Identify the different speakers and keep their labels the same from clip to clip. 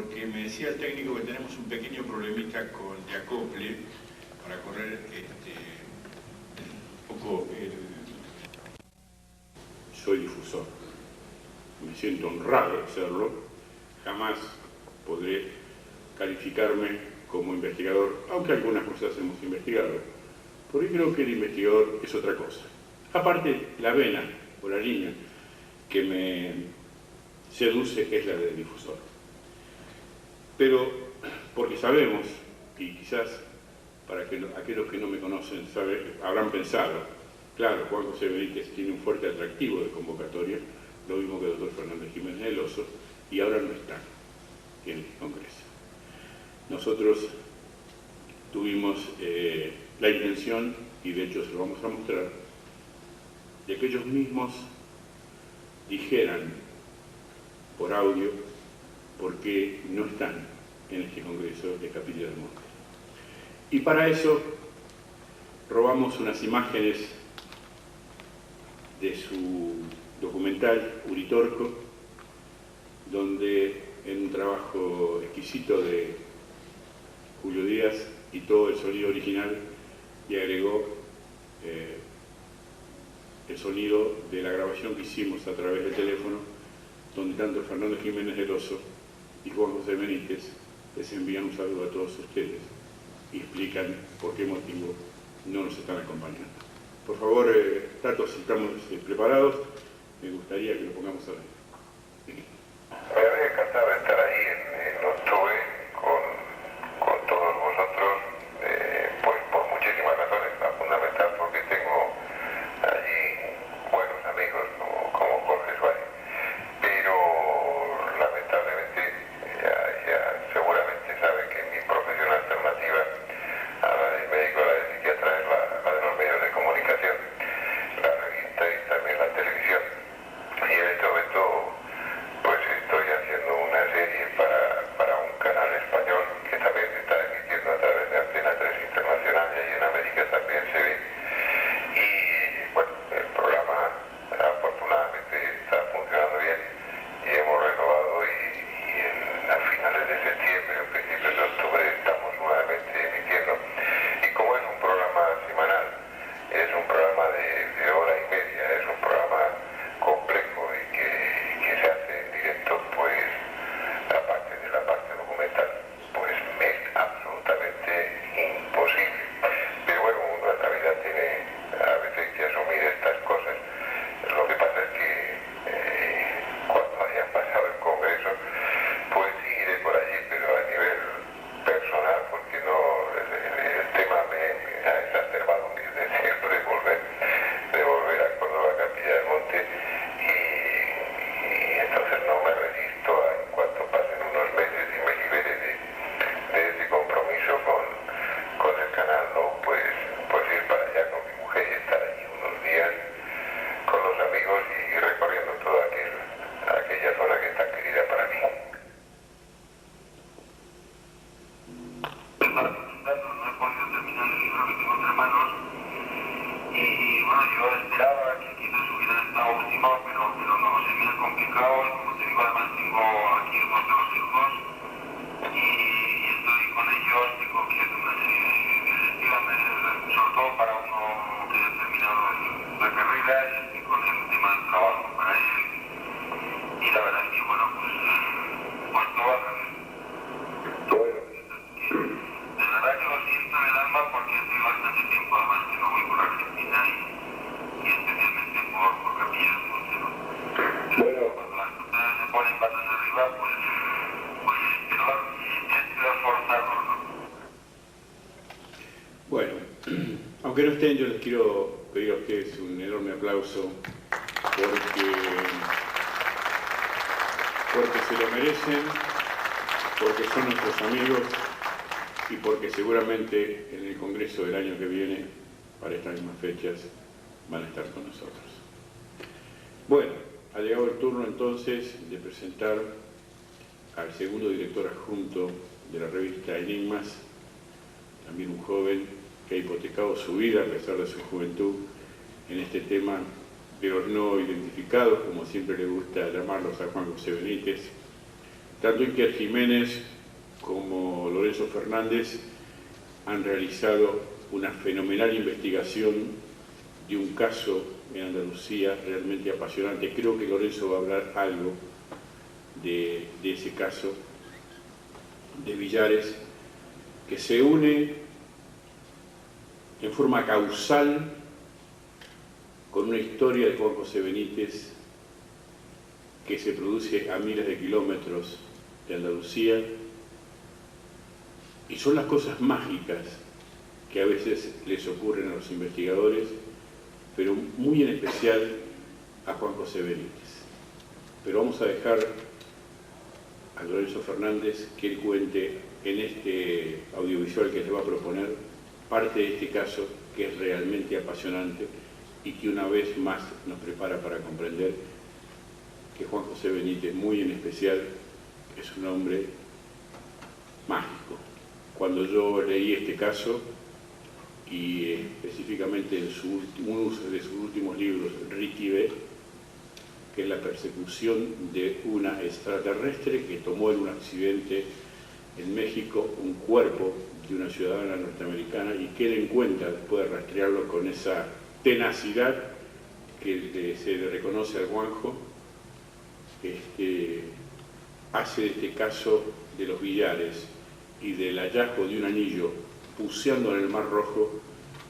Speaker 1: porque me decía el técnico que tenemos un pequeño problemita de acople para correr un poco el...
Speaker 2: Soy difusor. Me siento honrado de serlo. Jamás podré calificarme como investigador, aunque algunas cosas hemos investigado, porque creo que el investigador es otra cosa. Aparte, la vena o la línea que me seduce es la del difusor. Pero, porque sabemos, y quizás para que aquellos que no me conocen habrán pensado, claro, Juan José Benítez tiene un fuerte atractivo de convocatoria, lo mismo que el doctor Fernández Jiménez del Oso, y ahora no están en el Congreso. Nosotros tuvimos la intención, y de hecho se lo vamos a mostrar, de que ellos mismos dijeran por audio por qué no están en este Congreso de Capilla del Monte. Y para eso robamos unas imágenes de su documental Uritorco, donde en un trabajo exquisito de Julio Díaz quitó el sonido original y agregó el sonido de la grabación que hicimos a través del teléfono, donde tanto Fernando Jiménez del Oso y Juan José Benítez les envían un saludo a todos ustedes y explican por qué motivo no nos están acompañando. Por favor, Tato, si estamos preparados, me gustaría que lo pongamos a ver.
Speaker 3: Me había encantado estar ahí en octubre con todos vosotros, pues por muchísimas razones. La fundamental porque tengo allí buenos amigos como Jorge Suárez, pero lamentablemente ya seguramente sabe que mi profesión alternativa a la del médico, a la del psiquiatra, es la de los medios de comunicación, la revista y también la televisión. Y en este momento pues estoy haciendo una serie para un canal español que también se está emitiendo a través de Antena 3 Internacional, y ahí en América también se ve. Y bueno, el programa afortunadamente está funcionando bien y hemos renovado, y a finales de septiembre o principios de octubre estamos nuevamente emitiendo. Y como es un programa semanal, es un programa de hora y media, es un programa complejo y que se hace en directo, pues aparte de la parte documental, pues me es absolutamente imposible. Pero bueno, uno en la vida tiene a veces que asumir estas cosas. Lo que pasa es que cuando haya pasado el Congreso, pues sí iré por allí, pero a nivel personal, porque no, el tema me ha exacerbado mi deseo de volver a Córdoba, Capilla del Monte, y entonces no me resisto a, en cuanto pasen unos meses y me libere de ese compromiso con el canal, ¿no? Pues ir para allá con mi mujer y estar allí unos días con los amigos y recorriendo toda aquella zona que es tan querida para mí. Para presentarnos, no he podido terminar el libro que tengo entre manos, y bueno, yo esperaba que quizás hubiera estado último, pero no, se me ha complicado, y como te digo, además tengo aquí unos dos hijos y estoy con ellos, tengo que hacer una serie de gestiones, sobre todo para uno que ha terminado la carrera, y estoy con el tema del trabajo para él, y la verdad es que bueno, pues todo al revés. De verdad que lo siento en el alma, porque hace bastante tiempo además que no voy por Argentina, y especialmente por Capilla del Monte, ¿no? Bueno, cuando las cosas se ponen patas arriba, pues es peor forzarlo, ¿no?
Speaker 2: Bueno, aunque no estén, yo les quiero pedir a ustedes un enorme aplauso porque se lo merecen, porque son nuestros amigos y porque seguramente en el Congreso del año que viene, para estas mismas fechas, van a estar con nosotros. Bueno, ha llegado el turno entonces de presentar al segundo director adjunto de la revista Enigmas, también un joven que ha hipotecado su vida a pesar de su juventud en este tema de los no identificados, como siempre le gusta llamarlos a Juan José Benítez, Tanto Iker Jiménez como Lorenzo Fernández han realizado una fenomenal investigación de un caso en Andalucía realmente apasionante. Creo que Lorenzo va a hablar algo de ese caso de Villares, que se une en forma causal con una historia de Juan José Benítez que se produce a miles de kilómetros de Andalucía, y son las cosas mágicas que a veces les ocurren a los investigadores, pero muy en especial a Juan José Benítez. Pero vamos a dejar a Lorenzo Fernández que él cuente en este audiovisual que les va a proponer parte de este caso que es realmente apasionante y que una vez más nos prepara para comprender que Juan José Benítez, muy en especial, es un hombre mágico. Cuando yo leí este caso, y específicamente en uno de sus últimos libros, Ríquive, que es la persecución de una extraterrestre que tomó en un accidente en México un cuerpo de una ciudadana norteamericana y que él encuentra, después de rastrearlo con esa tenacidad que se le reconoce al Juanjo, hace de este caso de los Villares y del hallazgo de un anillo buceando en el Mar Rojo,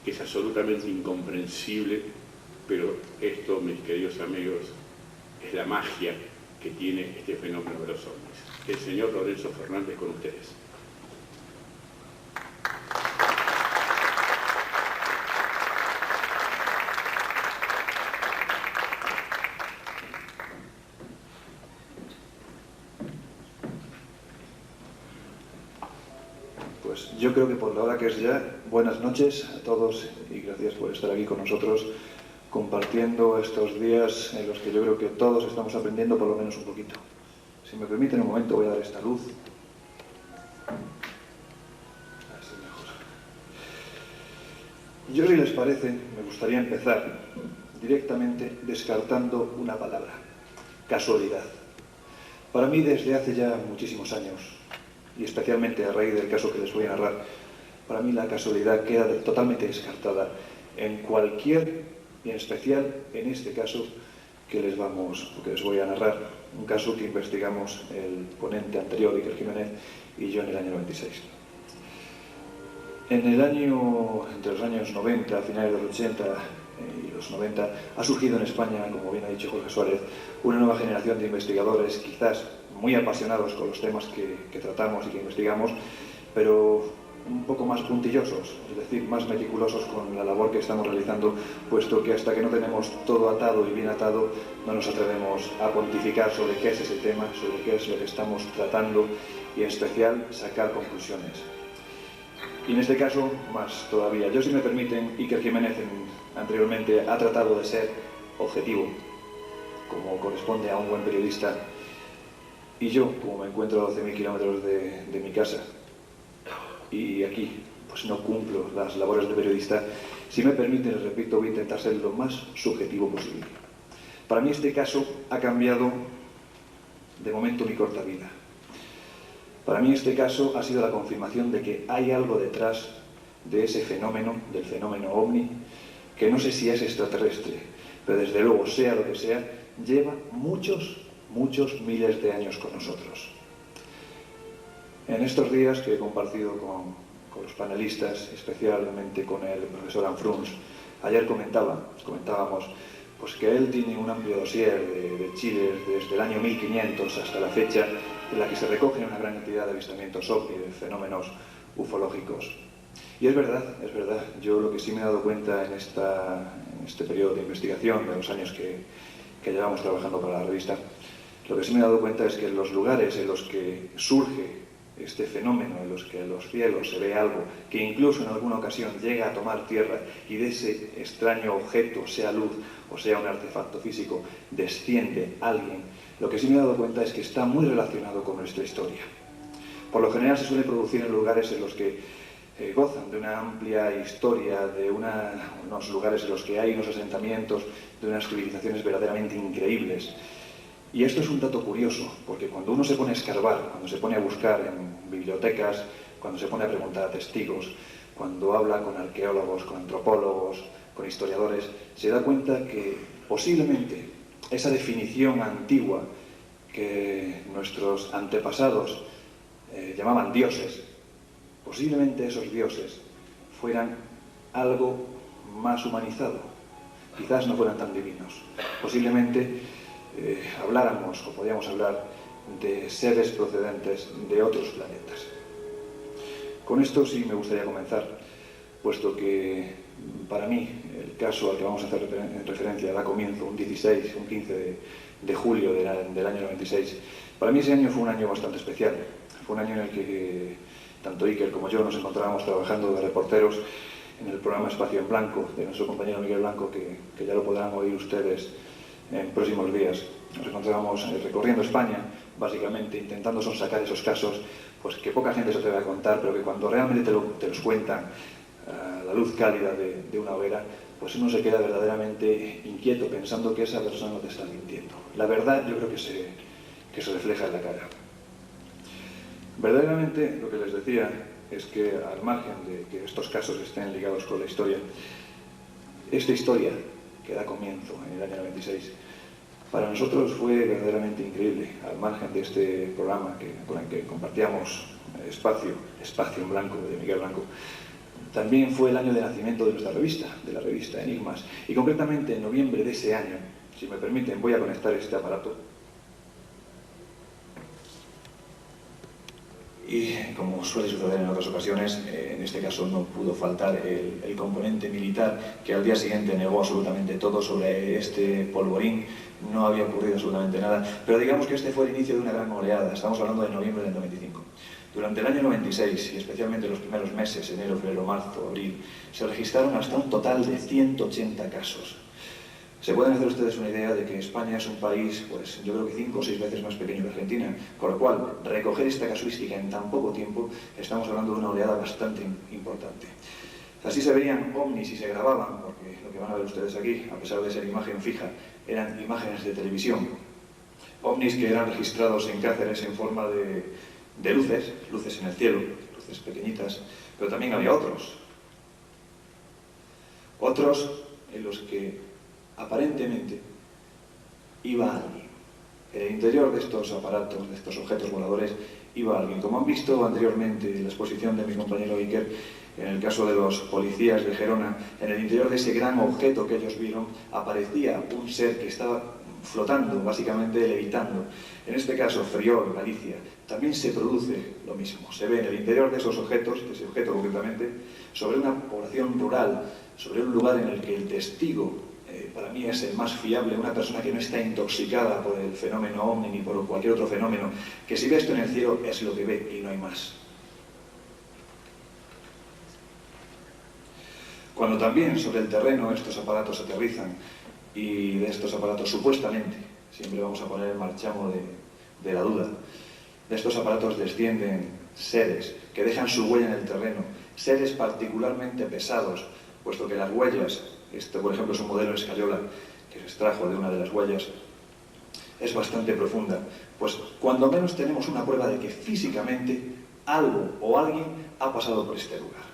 Speaker 2: que es absolutamente incomprensible, pero esto, mis queridos amigos, es la magia que tiene este fenómeno de los ovnis. El señor Lorenzo Fernández con ustedes.
Speaker 4: Pues yo creo que por la hora que es ya, buenas noches a todos y gracias por estar aquí con nosotros compartiendo estos días en los que yo creo que todos estamos aprendiendo por lo menos un poquito. Si me permiten un momento voy a dar esta luz. Así mejor. Yo, si les parece, me gustaría empezar directamente descartando una palabra: casualidad. Para mí, desde hace ya muchísimos años, y especialmente a raíz del caso que les voy a narrar, para mí la casualidad queda totalmente descartada en cualquier, y en especial en este caso que les voy a narrar, un caso que investigamos el ponente anterior, Iker Jiménez, y yo en el año 96. Entre los años 90, a finales de los 80 y los 90, ha surgido en España, como bien ha dicho Jorge Suárez, una nueva generación de investigadores, quizás muy apasionados con los temas que tratamos y que investigamos, pero un poco más puntillosos, es decir, más meticulosos con la labor que estamos realizando, puesto que hasta que no tenemos todo atado y bien atado, no nos atrevemos a pontificar sobre qué es ese tema, sobre qué es lo que estamos tratando y, en especial, sacar conclusiones. Y en este caso, más todavía. Yo, si me permiten, Iker Jiménez anteriormente ha tratado de ser objetivo, como corresponde a un buen periodista, y yo, como me encuentro a 12.000 kilómetros de mi casa, y aquí pues no cumplo las labores de periodista, si me permiten, les repito, voy a intentar ser lo más subjetivo posible. Para mí este caso ha cambiado de momento mi corta vida. Para mí este caso ha sido la confirmación de que hay algo detrás de ese fenómeno, del fenómeno ovni, que no sé si es extraterrestre, pero desde luego, sea lo que sea, lleva muchos miles de años con nosotros. En estos días que he compartido con los panelistas, especialmente con el profesor Anfruns, ayer comentábamos pues que él tiene un amplio dossier de Chile desde el año 1500 hasta la fecha, en la que se recogen una gran cantidad de avistamientos ovni, de fenómenos ufológicos. Y es verdad, yo lo que sí me he dado cuenta en este periodo de investigación, de los años que llevamos trabajando para la revista, lo que sí me he dado cuenta es que en los lugares en los que surge este fenómeno, en los que en los cielos se ve algo que incluso en alguna ocasión llega a tomar tierra y de ese extraño objeto, sea luz o sea un artefacto físico, desciende alguien, lo que sí me he dado cuenta es que está muy relacionado con nuestra historia. Por lo general se suele producir en lugares en los que gozan de una amplia historia, de unos lugares en los que hay unos asentamientos de unas civilizaciones verdaderamente increíbles. Y esto es un dato curioso, porque cuando cuando uno se pone a escarbar, cuando se pone a buscar en bibliotecas, cuando se pone a preguntar a testigos, cuando habla con arqueólogos, con antropólogos, con historiadores, se da cuenta que posiblemente esa definición antigua que nuestros antepasados llamaban dioses, posiblemente esos dioses fueran algo más humanizado, quizás no fueran tan divinos, posiblemente habláramos o podíamos hablar de seres procedentes de otros planetas. Con esto sí me gustaría comenzar, puesto que para mí el caso al que vamos a hacer referencia da comienzo un 15 de julio del año 96. Para mí ese año fue un año bastante especial. Fue un año en el que tanto Iker como yo nos encontrábamos trabajando de reporteros en el programa Espacio en Blanco de nuestro compañero Miguel Blanco, que ya lo podrán oír ustedes en próximos días. Nos encontrábamos recorriendo España, básicamente intentando sonsacar esos casos pues que poca gente se atreve a contar, pero que cuando realmente te los cuentan a la luz cálida de una hoguera, pues uno se queda verdaderamente inquieto pensando que esa persona no te está mintiendo. La verdad yo creo que se refleja en la cara. Verdaderamente lo que les decía es que al margen de que estos casos estén ligados con la historia, esta historia que da comienzo en el año 96, para nosotros fue verdaderamente increíble, al margen de este programa con el que compartíamos Espacio en Blanco de Miguel Blanco. También fue el año de nacimiento de nuestra revista, de la revista Enigmas, y concretamente en noviembre de ese año, si me permiten, voy a conectar este aparato. Y como suele suceder en otras ocasiones, en este caso no pudo faltar el componente militar, que al día siguiente negó absolutamente todo sobre este polvorín. No había ocurrido absolutamente nada, pero digamos que este fue el inicio de una gran oleada. Estamos hablando de noviembre del 95. Durante el año 96, y especialmente los primeros meses, enero, febrero, marzo, abril, se registraron hasta un total de 180 casos. Se pueden hacer ustedes una idea de que España es un país, pues yo creo que 5 o 6 veces más pequeño que Argentina, con lo cual, recoger esta casuística en tan poco tiempo, estamos hablando de una oleada bastante importante. Así se verían ovnis y se grababan, porque lo que van a ver ustedes aquí, a pesar de ser imagen fija, eran imágenes de televisión. Ovnis que eran registrados en Cáceres en forma de luces en el cielo, luces pequeñitas, pero también había otros en los que aparentemente iba alguien. En el interior de estos aparatos, de estos objetos voladores, iba alguien. Como han visto anteriormente en la exposición de mi compañero Iker, en el caso de los policías de Gerona, en el interior de ese gran objeto que ellos vieron, aparecía un ser que estaba flotando, básicamente levitando. En este caso, Friol, Galicia, también se produce lo mismo. Se ve en el interior de esos objetos, de ese objeto concretamente, sobre una población rural, sobre un lugar en el que el testigo, para mí es el más fiable, una persona que no está intoxicada por el fenómeno ovni ni por cualquier otro fenómeno, que si ve esto en el cielo es lo que ve y no hay más. Cuando también sobre el terreno estos aparatos aterrizan, y de estos aparatos supuestamente, siempre vamos a poner el marchamo de la duda, de estos aparatos descienden seres que dejan su huella en el terreno, seres particularmente pesados, puesto que las huellas, este por ejemplo es un modelo escayola que se extrajo de una de las huellas, es bastante profunda, pues cuando menos tenemos una prueba de que físicamente algo o alguien ha pasado por este lugar.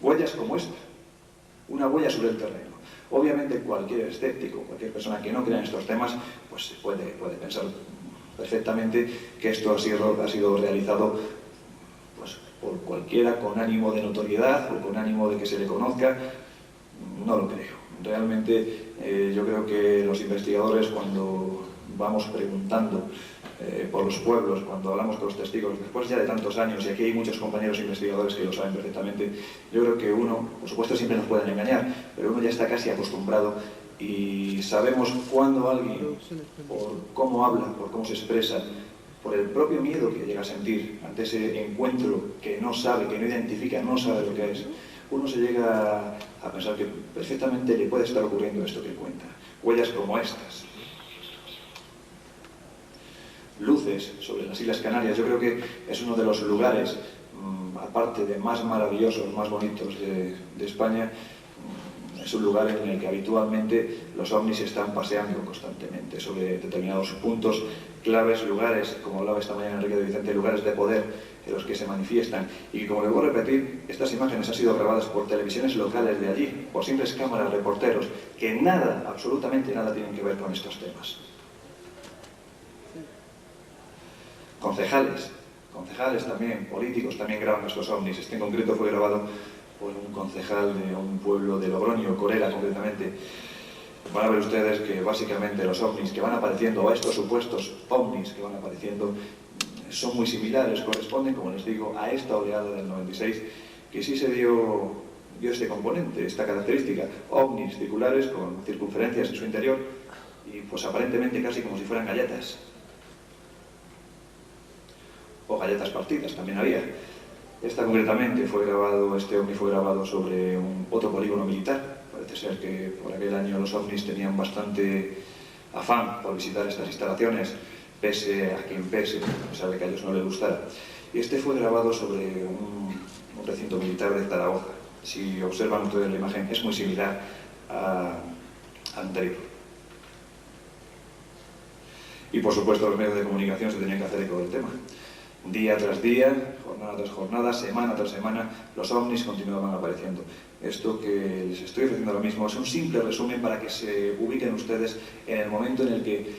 Speaker 4: Huellas como esta, una huella sobre el terreno. Obviamente cualquier escéptico, cualquier persona que no crea en estos temas, pues puede pensar perfectamente que esto ha sido realizado pues, por cualquiera con ánimo de notoriedad o con ánimo de que se le conozca. No lo creo. Realmente yo creo que los investigadores, cuando vamos preguntando por los pueblos, cuando hablamos con los testigos, después ya de tantos años, y aquí hay muchos compañeros investigadores que lo saben perfectamente, yo creo que uno, por supuesto siempre nos pueden engañar, pero uno ya está casi acostumbrado y sabemos cuándo alguien, por cómo habla, por cómo se expresa, por el propio miedo que llega a sentir ante ese encuentro que no sabe, que no identifica, no sabe lo que es, uno se llega a pensar que perfectamente le puede estar ocurriendo esto que cuenta. Huellas como estas. Luces sobre las Islas Canarias, yo creo que es uno de los lugares, aparte de más maravillosos, más bonitos de España, es es un lugar en el que habitualmente los ovnis están paseando constantemente sobre determinados puntos, claves, lugares, como hablaba esta mañana Enrique de Vicente, lugares de poder en los que se manifiestan. Y como debo repetir, estas imágenes han sido grabadas por televisiones locales de allí, por simples cámaras, reporteros, que nada, absolutamente nada tienen que ver con estos temas. Concejales también, políticos también graban estos ovnis. Este en concreto fue grabado por un concejal de un pueblo de Logroño, Corera concretamente. Van a ver ustedes que básicamente los ovnis que van apareciendo, o estos supuestos ovnis que van apareciendo, son muy similares, corresponden, como les digo, a esta oleada del 96, que sí se dio este componente, esta característica, ovnis circulares con circunferencias en su interior y pues aparentemente casi como si fueran galletas. O galletas partidas, también había. Esta concretamente fue grabado, este ovni fue grabado sobre otro polígono militar. Parece ser que por aquel año los ovnis tenían bastante afán por visitar estas instalaciones, pese a quien pese, a pesar de que a ellos no les gustara. Y este fue grabado sobre un recinto militar de Zaragoza. Si observan ustedes la imagen, es muy similar a anterior. Y por supuesto los medios de comunicación se tenían que hacer eco del tema. Día tras día, jornada tras jornada, semana tras semana, los ovnis continuaban apareciendo. Esto que les estoy ofreciendo ahora mismo es un simple resumen para que se ubiquen ustedes en el momento en el que,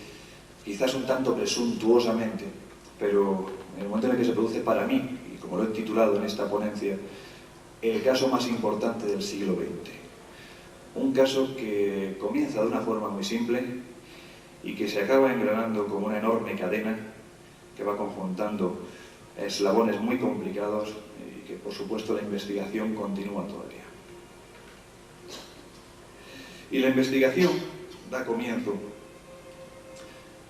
Speaker 4: quizás un tanto presuntuosamente, pero en el momento en el que se produce para mí, y como lo he titulado en esta ponencia, el caso más importante del siglo XX. Un caso que comienza de una forma muy simple y que se acaba engranando como una enorme cadena que va conjuntando eslabones muy complicados y que por supuesto la investigación continúa todavía. Y la investigación da comienzo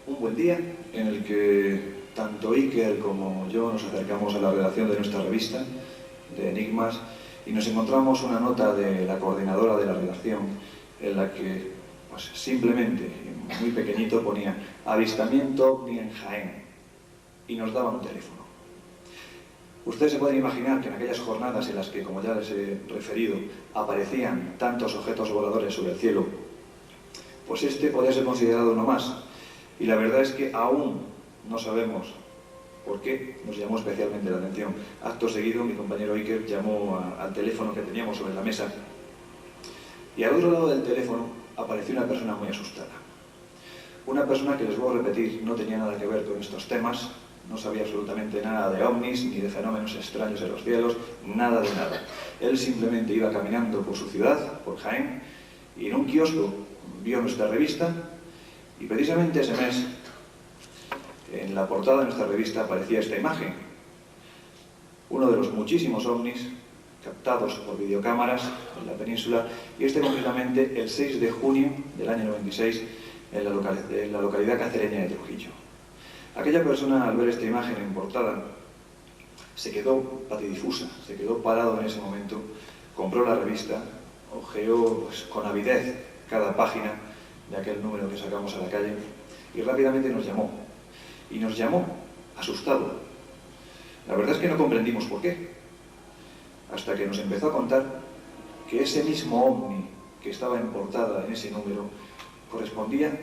Speaker 4: un buen día en el que tanto Iker como yo nos acercamos a la redacción de nuestra revista de Enigmas y nos encontramos una nota de la coordinadora de la redacción en la que pues, simplemente, muy pequeñito, ponía avistamiento ovni en Jaén y nos daban un teléfono. Ustedes se pueden imaginar que en aquellas jornadas en las que, como ya les he referido, aparecían tantos objetos voladores sobre el cielo, pues este podía ser considerado uno más. Y la verdad es que aún no sabemos por qué nos llamó especialmente la atención. Acto seguido, mi compañero Iker llamó al teléfono que teníamos sobre la mesa y al otro lado del teléfono apareció una persona muy asustada. Una persona que, les voy a repetir, no tenía nada que ver con estos temas, no sabía absolutamente nada de ovnis, ni de fenómenos extraños en los cielos, nada de nada. Él simplemente iba caminando por su ciudad, por Jaén, y en un kiosco vio nuestra revista, y precisamente ese mes, en la portada de nuestra revista aparecía esta imagen. Uno de los muchísimos ovnis captados por videocámaras en la península, y este concretamente el 6 de junio del año 96 en la localidad cacereña de Trujillo. Aquella persona, al ver esta imagen en portada, se quedó patidifusa, se quedó parado en ese momento, compró la revista, hojeó pues, con avidez cada página de aquel número que sacamos a la calle y rápidamente nos llamó. Y nos llamó asustado. La verdad es que no comprendimos por qué, hasta que nos empezó a contar que ese mismo ovni que estaba en portada en ese número correspondía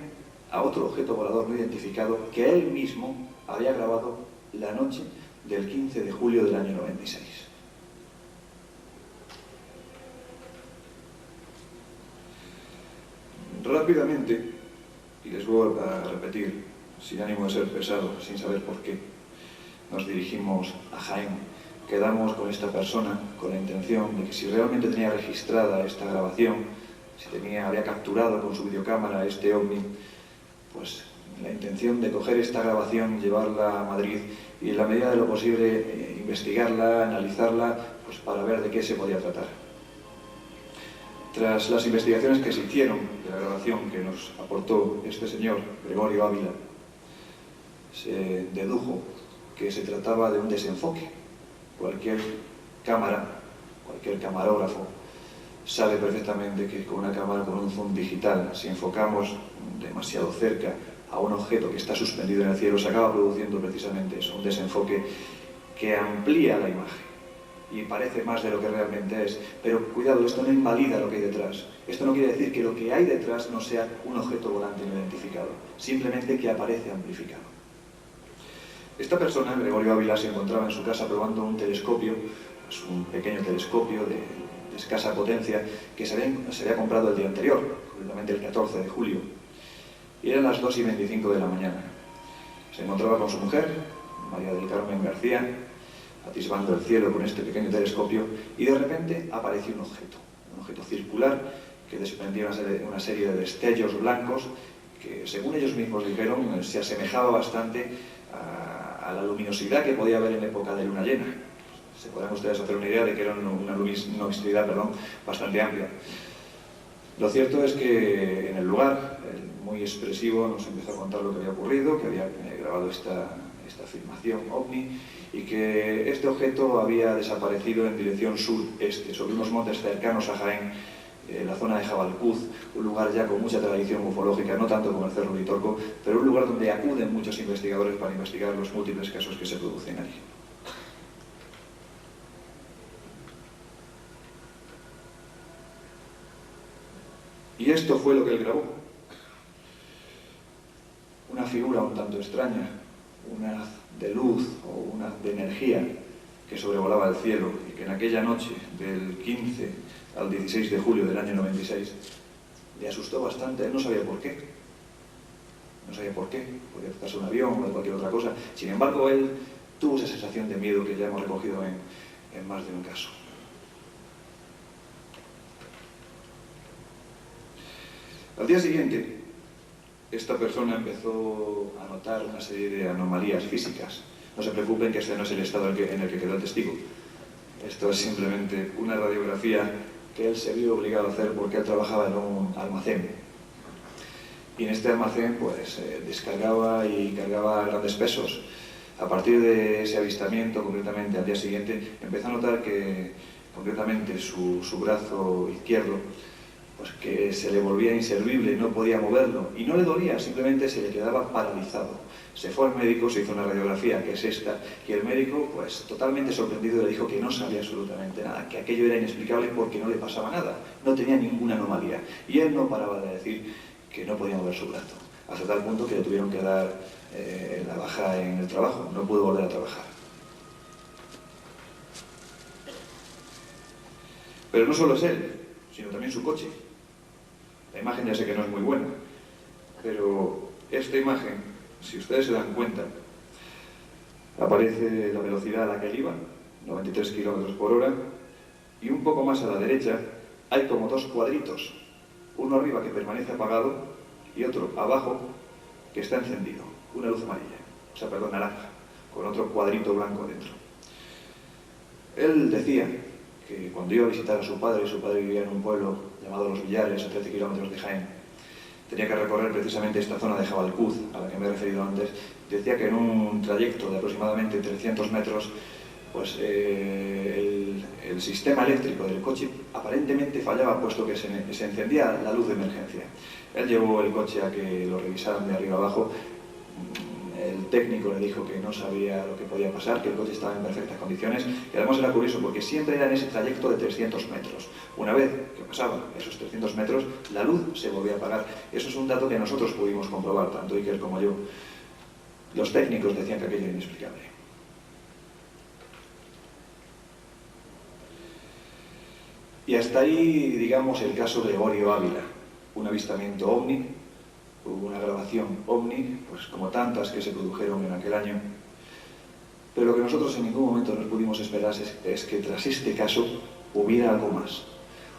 Speaker 4: a otro objeto volador no identificado que él mismo había grabado la noche del 15 de julio del año 96. Rápidamente, y les voy a repetir, sin ánimo de ser pesado, sin saber por qué, nos dirigimos a Jaén. Quedamos con esta persona con la intención de que si realmente tenía registrada esta grabación, si había capturado con su videocámara este ovni, pues la intención de coger esta grabación, llevarla a Madrid y en la medida de lo posible investigarla, analizarla, pues para ver de qué se podía tratar. Tras las investigaciones que se hicieron de la grabación que nos aportó este señor, Gregorio Ávila, se dedujo que se trataba de un desenfoque. Cualquier cámara, cualquier camarógrafo sabe perfectamente que con una cámara con un zoom digital, si enfocamos demasiado cerca a un objeto que está suspendido en el cielo, se acaba produciendo precisamente eso, un desenfoque que amplía la imagen. y parece más de lo que realmente es. Pero cuidado, esto no invalida lo que hay detrás. Esto no quiere decir que lo que hay detrás no sea un objeto volante no identificado, simplemente que aparece amplificado. Esta persona, Gregorio Ávila, se encontraba en su casa probando un telescopio, pues un pequeño telescopio de escasa potencia que se había comprado el día anterior, concretamente el 14 de julio. Y eran las 2:25 de la mañana. Se encontraba con su mujer, María del Carmen García, atisbando el cielo con este pequeño telescopio, y de repente apareció un objeto circular que desprendía una serie de destellos blancos que, según ellos mismos dijeron, se asemejaba bastante a la luminosidad que podía haber en época de luna llena. Se podrán ustedes hacer una idea de que era una luminosidad bastante amplia. Lo cierto es que en el lugar, muy expresivo, nos empezó a contar lo que había ocurrido, que había grabado esta filmación OVNI, y que este objeto había desaparecido en dirección sureste, sobre unos montes cercanos a Jaén, la zona de Jabalcuz, un lugar ya con mucha tradición ufológica, no tanto como el Cerro Uritorco, pero un lugar donde acuden muchos investigadores para investigar los múltiples casos que se producen allí. Y esto fue lo que él grabó. Una figura un tanto extraña, un haz de luz o un haz de energía que sobrevolaba el cielo y que en aquella noche del 15 al 16 de julio del año 96 le asustó bastante. Él no sabía por qué. No sabía por qué. Podía tratarse un avión o de cualquier otra cosa. Sin embargo, él tuvo esa sensación de miedo que ya hemos recogido en más de un caso. Al día siguiente, esta persona empezó a notar una serie de anomalías físicas. No se preocupen que este no es el estado en el que quedó el testigo. Esto es simplemente una radiografía que él se vio obligado a hacer porque él trabajaba en un almacén. Y en este almacén pues descargaba y cargaba grandes pesos. A partir de ese avistamiento, concretamente al día siguiente, empezó a notar que concretamente su brazo izquierdo pues que se le volvía inservible, no podía moverlo, y no le dolía, simplemente se le quedaba paralizado. Se fue al médico, se hizo una radiografía, que es esta, y el médico, pues totalmente sorprendido, le dijo que no sabía absolutamente nada, que aquello era inexplicable porque no le pasaba nada, no tenía ninguna anomalía, y él no paraba de decir que no podía mover su brazo, hasta tal punto que le tuvieron que dar la baja en el trabajo, no pudo volver a trabajar. Pero no solo es él, sino también su coche. La imagen ya sé que no es muy buena, pero esta imagen, si ustedes se dan cuenta, aparece la velocidad a la que él iba, 93 km/h, y un poco más a la derecha hay como dos cuadritos, uno arriba que permanece apagado y otro abajo que está encendido, una luz amarilla, o sea, perdón, naranja, con otro cuadrito blanco dentro. Él decía que cuando iba a visitar a su padre vivía en un pueblo llamado Los Villares, a 13 kilómetros de Jaén, tenía que recorrer precisamente esta zona de Jabalcuz, a la que me he referido antes. Decía que en un trayecto de aproximadamente 300 metros, pues el sistema eléctrico del coche aparentemente fallaba, puesto que se encendía la luz de emergencia. Él llevó el coche a que lo revisaran de arriba abajo. El técnico le dijo que no sabía lo que podía pasar, que el coche estaba en perfectas condiciones, y además era curioso porque siempre era en ese trayecto de 300 metros. Una vez que pasaban esos 300 metros, la luz se volvía a apagar. Eso es un dato que nosotros pudimos comprobar, tanto Iker como yo. Los técnicos decían que aquello era inexplicable. Y hasta ahí, digamos, el caso de Gregorio Ávila, un avistamiento OVNI, una grabación OVNI, pues como tantas que se produjeron en aquel año. Pero lo que nosotros en ningún momento nos pudimos esperar es que tras este caso hubiera algo más.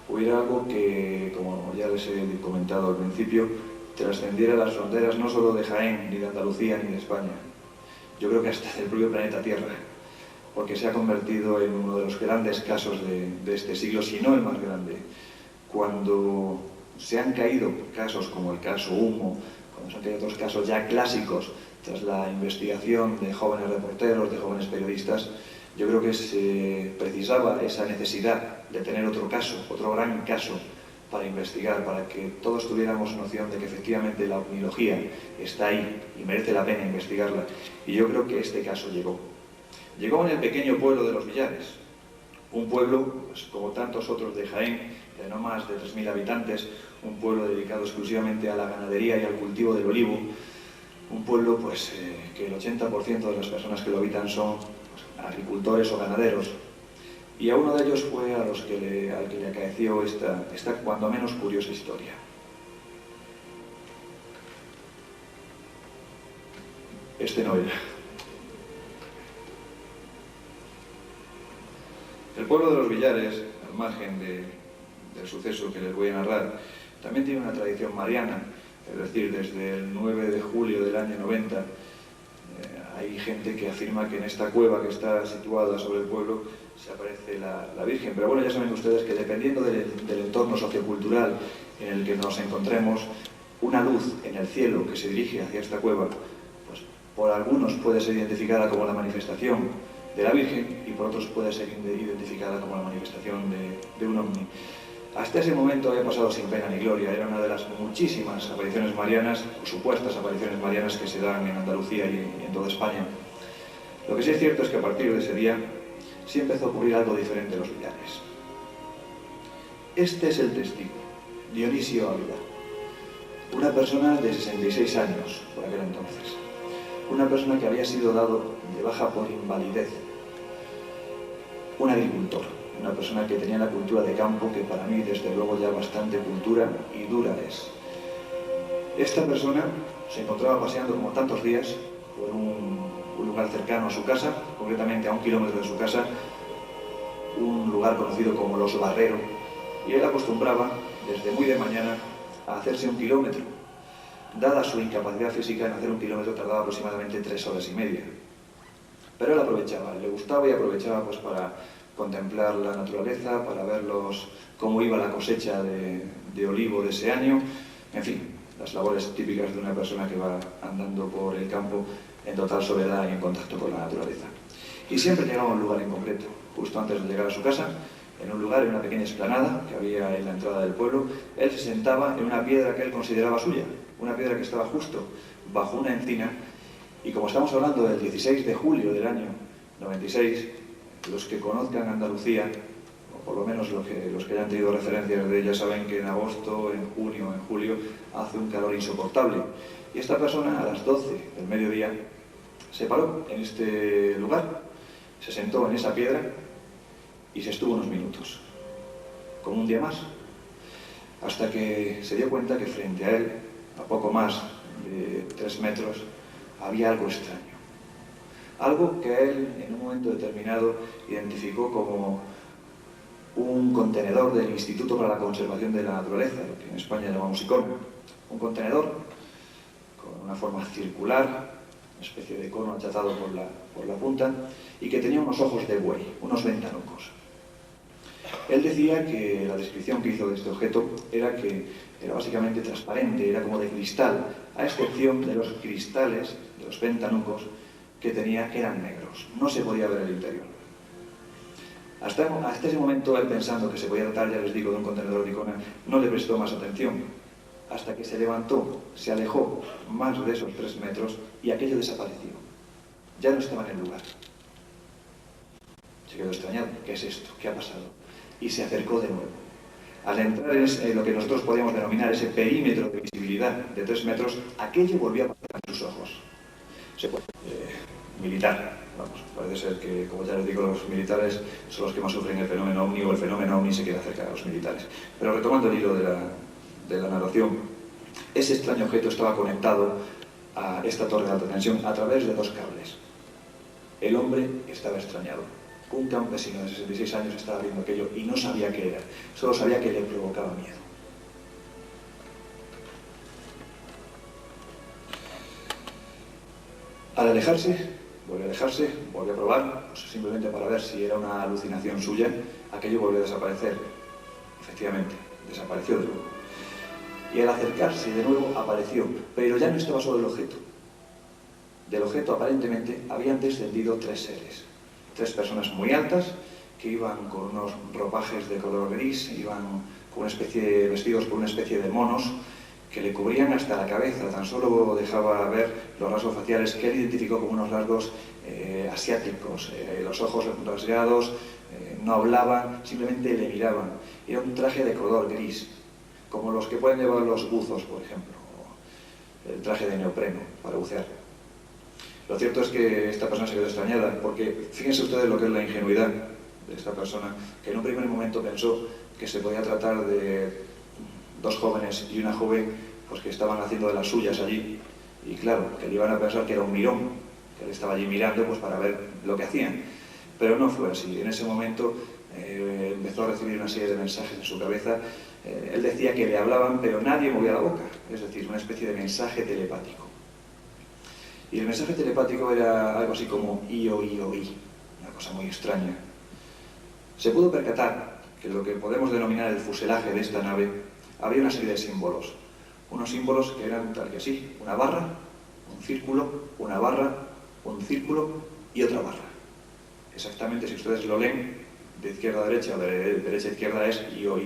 Speaker 4: Hubiera algo que, como ya les he comentado al principio, trascendiera las fronteras no solo de Jaén, ni de Andalucía, ni de España. Yo creo que hasta del propio planeta Tierra, porque se ha convertido en uno de los grandes casos de este siglo, si no el más grande. Cuando se han caído casos como el caso Humo, cuando se han caído otros casos ya clásicos, tras la investigación de jóvenes reporteros, de jóvenes periodistas, yo creo que se precisaba esa necesidad de tener otro caso, otro gran caso para investigar, para que todos tuviéramos noción de que efectivamente la ovnilogía está ahí y merece la pena investigarla. Y yo creo que este caso llegó. Llegó en el pequeño pueblo de Los Villares, Un pueblo, pues, como tantos otros de Jaén, de no más de 3.000 habitantes, un pueblo dedicado exclusivamente a la ganadería y al cultivo del olivo, un pueblo pues, que el 80% de las personas que lo habitan son pues, agricultores o ganaderos. Y a uno de ellos fue al que le acaeció esta cuando menos curiosa historia. Este no era. El pueblo de los Villares, al margen del suceso que les voy a narrar, también tiene una tradición mariana, es decir, desde el 9 de julio del año 90 hay gente que afirma que en esta cueva que está situada sobre el pueblo se aparece la Virgen. Pero bueno, ya saben ustedes que dependiendo del entorno sociocultural en el que nos encontremos, una luz en el cielo que se dirige hacia esta cueva, pues por algunos puede ser identificada como la manifestación de la Virgen y por otros puede ser identificada como la manifestación de un ovni. Hasta ese momento había pasado sin pena ni gloria, era una de las muchísimas apariciones marianas, o supuestas apariciones marianas que se dan en Andalucía y en toda España. Lo que sí es cierto es que a partir de ese día sí empezó a ocurrir algo diferente en los Villares. Este es el testigo, Dionisio Ávila, una persona de 66 años por aquel entonces, una persona que había sido dado de baja por invalidez, un agricultor, una persona que tenía la cultura de campo, que para mí desde luego ya bastante cultura y dura es. Esta persona se encontraba paseando como tantos días por un lugar cercano a su casa, concretamente a 1 kilómetro de su casa, un lugar conocido como Los Barreros, y él acostumbraba desde muy de mañana a hacerse 1 kilómetro. Dada su incapacidad física, en hacer 1 kilómetro tardaba aproximadamente 3 horas y media. Pero él aprovechaba, le gustaba y aprovechaba pues para contemplar la naturaleza, para ver cómo iba la cosecha de olivo de ese año, en fin, las labores típicas de una persona que va andando por el campo en total soledad y en contacto con la naturaleza. Y siempre llegaba a un lugar en concreto, justo antes de llegar a su casa, en un lugar, en una pequeña explanada que había en la entrada del pueblo, él se sentaba en una piedra que él consideraba suya, una piedra que estaba justo bajo una encina, y como estamos hablando del 16 de julio del año 96, los que conozcan Andalucía, o por lo menos los que hayan tenido referencias de ella, saben que en agosto, en junio, en julio, hace un calor insoportable. Y esta persona, a las 12 del mediodía, se paró en este lugar, se sentó en esa piedra y se estuvo unos minutos, como un día más, hasta que se dio cuenta que frente a él, a poco más de 3 metros, había algo extraño. Algo que él, en un momento determinado, identificó como un contenedor del Instituto para la Conservación de la Naturaleza, lo que en España llamamos ICON. Un contenedor con una forma circular, una especie de cono achatado por la punta, y que tenía unos ojos de buey, unos ventanucos. Él decía que la descripción que hizo de este objeto era que era básicamente transparente, era como de cristal, a excepción de los cristales, de los ventanucos, que tenía, que eran negros. No se podía ver el interior. Hasta ese momento, él pensando que se podía tratar, ya les digo, de un contenedor de Icona, no le prestó más atención. Hasta que se levantó, se alejó más de esos 3 metros y aquello desapareció. Ya no estaba en el lugar. Se quedó extrañado. ¿Qué es esto? ¿Qué ha pasado? Y se acercó de nuevo. Al entrar en lo que nosotros podríamos denominar ese perímetro de visibilidad de 3 metros, aquello volvió a aparecer en sus ojos. Militar, vamos, parece ser que, como ya les digo, los militares son los que más sufren el fenómeno ovni, o el fenómeno ovni se queda cerca de los militares. Pero retomando el hilo de la narración, ese extraño objeto estaba conectado a esta torre de alta tensión a través de 2 cables. El hombre estaba extrañado. Un campesino de 66 años estaba viendo aquello y no sabía qué era, solo sabía que le provocaba miedo. Al alejarse, volvió a probar, pues simplemente para ver si era una alucinación suya, aquello volvió a desaparecer. Efectivamente, desapareció de nuevo. Y al acercarse de nuevo apareció, pero ya no estaba solo el objeto. Del objeto aparentemente habían descendido 3 seres. 3 personas muy altas que iban con unos ropajes de color gris, iban con vestidos por una especie de monos que le cubrían hasta la cabeza, tan solo dejaba ver los rasgos faciales que él identificó como unos rasgos asiáticos, los ojos rasgados, no hablaban, simplemente le miraban. Era un traje de color gris, como los que pueden llevar los buzos, por ejemplo, o el traje de neopreno para bucear. Lo cierto es que esta persona se quedó extrañada, porque fíjense ustedes lo que es la ingenuidad de esta persona, que en un primer momento pensó que se podía tratar de dos jóvenes y una joven pues que estaban haciendo de las suyas allí, y claro, que le iban a pensar que era un mirón, que él estaba allí mirando pues para ver lo que hacían, pero no fue así. En ese momento empezó a recibir una serie de mensajes en su cabeza. Él decía que le hablaban, pero nadie movía la boca, es decir, una especie de mensaje telepático. Y el mensaje telepático era algo así como i-o, una cosa muy extraña. Se pudo percatar que lo que podemos denominar el fuselaje de esta nave había una serie de símbolos. Unos símbolos que eran tal que así: una barra, un círculo, una barra, un círculo y otra barra. Exactamente, si ustedes lo leen de izquierda a derecha o de derecha a izquierda, es i-o,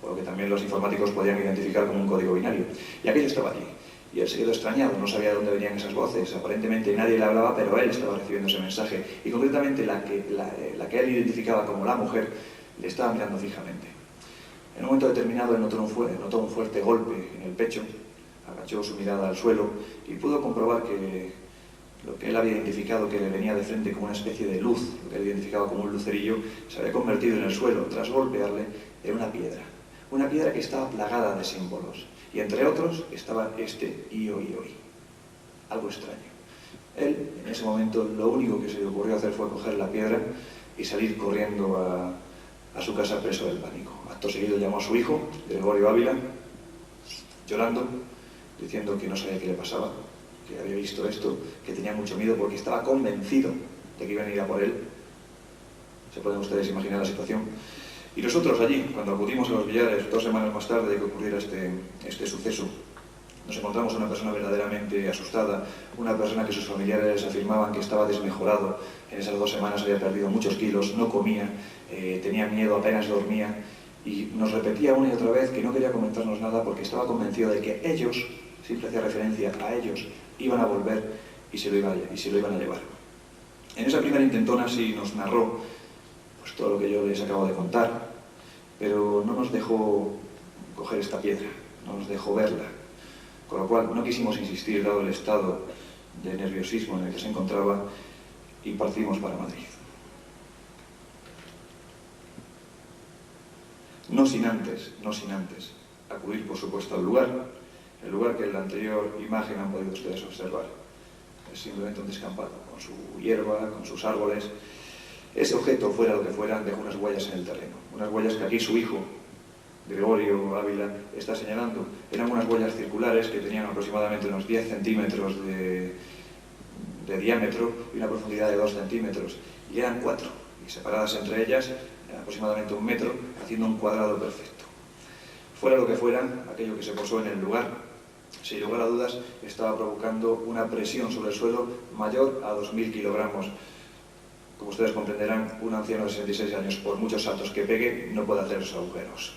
Speaker 4: por lo que también los informáticos podían identificar como un código binario. Y aquello estaba allí. Y él se quedó extrañado, no sabía de dónde venían esas voces. Aparentemente nadie le hablaba, pero él estaba recibiendo ese mensaje. Y concretamente la que él identificaba como la mujer le estaba mirando fijamente. En un momento determinado él notó un fuerte golpe en el pecho, agachó su mirada al suelo y pudo comprobar que lo que él había identificado que le venía de frente como una especie de luz, lo que él identificaba como un lucerillo, se había convertido en el suelo, tras golpearle, en una piedra que estaba plagada de símbolos. Y entre otros estaba este i-o, algo extraño. Él, en ese momento, lo único que se le ocurrió hacer fue coger la piedra y salir corriendo a su casa preso del pánico. Acto seguido llamó a su hijo, Gregorio Ávila, llorando, diciendo que no sabía qué le pasaba, que había visto esto, que tenía mucho miedo porque estaba convencido de que iban a ir a por él. Se pueden ustedes imaginar la situación. Y nosotros allí, cuando acudimos a los billares 2 semanas más tarde de que ocurriera este suceso, nos encontramos a una persona verdaderamente asustada, una persona que sus familiares afirmaban que estaba desmejorado. En esas 2 semanas había perdido muchos kilos, no comía, tenía miedo, apenas dormía, y nos repetía una y otra vez que no quería comentarnos nada porque estaba convencido de que ellos, siempre hacía referencia a ellos, iban a volver y se lo iban a llevar. En esa primera intentona sí nos narró pues todo lo que yo les acabo de contar, pero no nos dejó coger esta piedra, no nos dejó verla, con lo cual no quisimos insistir dado el estado de nerviosismo en el que se encontraba y partimos para Madrid. No sin antes acudir por supuesto al lugar, el lugar que en la anterior imagen han podido ustedes observar. Es simplemente un descampado, con su hierba, con sus árboles. Ese objeto, fuera lo que fuera, dejó unas huellas en el terreno. Unas huellas que aquí su hijo, Gregorio Ávila, está señalando. Eran unas huellas circulares que tenían aproximadamente unos 10 centímetros de diámetro y una profundidad de 2 centímetros. Y eran 4, y separadas entre ellas aproximadamente 1 metro, haciendo un cuadrado perfecto. Fuera lo que fuera, aquello que se posó en el lugar, sin lugar a dudas, estaba provocando una presión sobre el suelo mayor a 2.000 kilogramos. Como ustedes comprenderán, un anciano de 66 años, por muchos saltos que pegue, no puede hacer esos agujeros.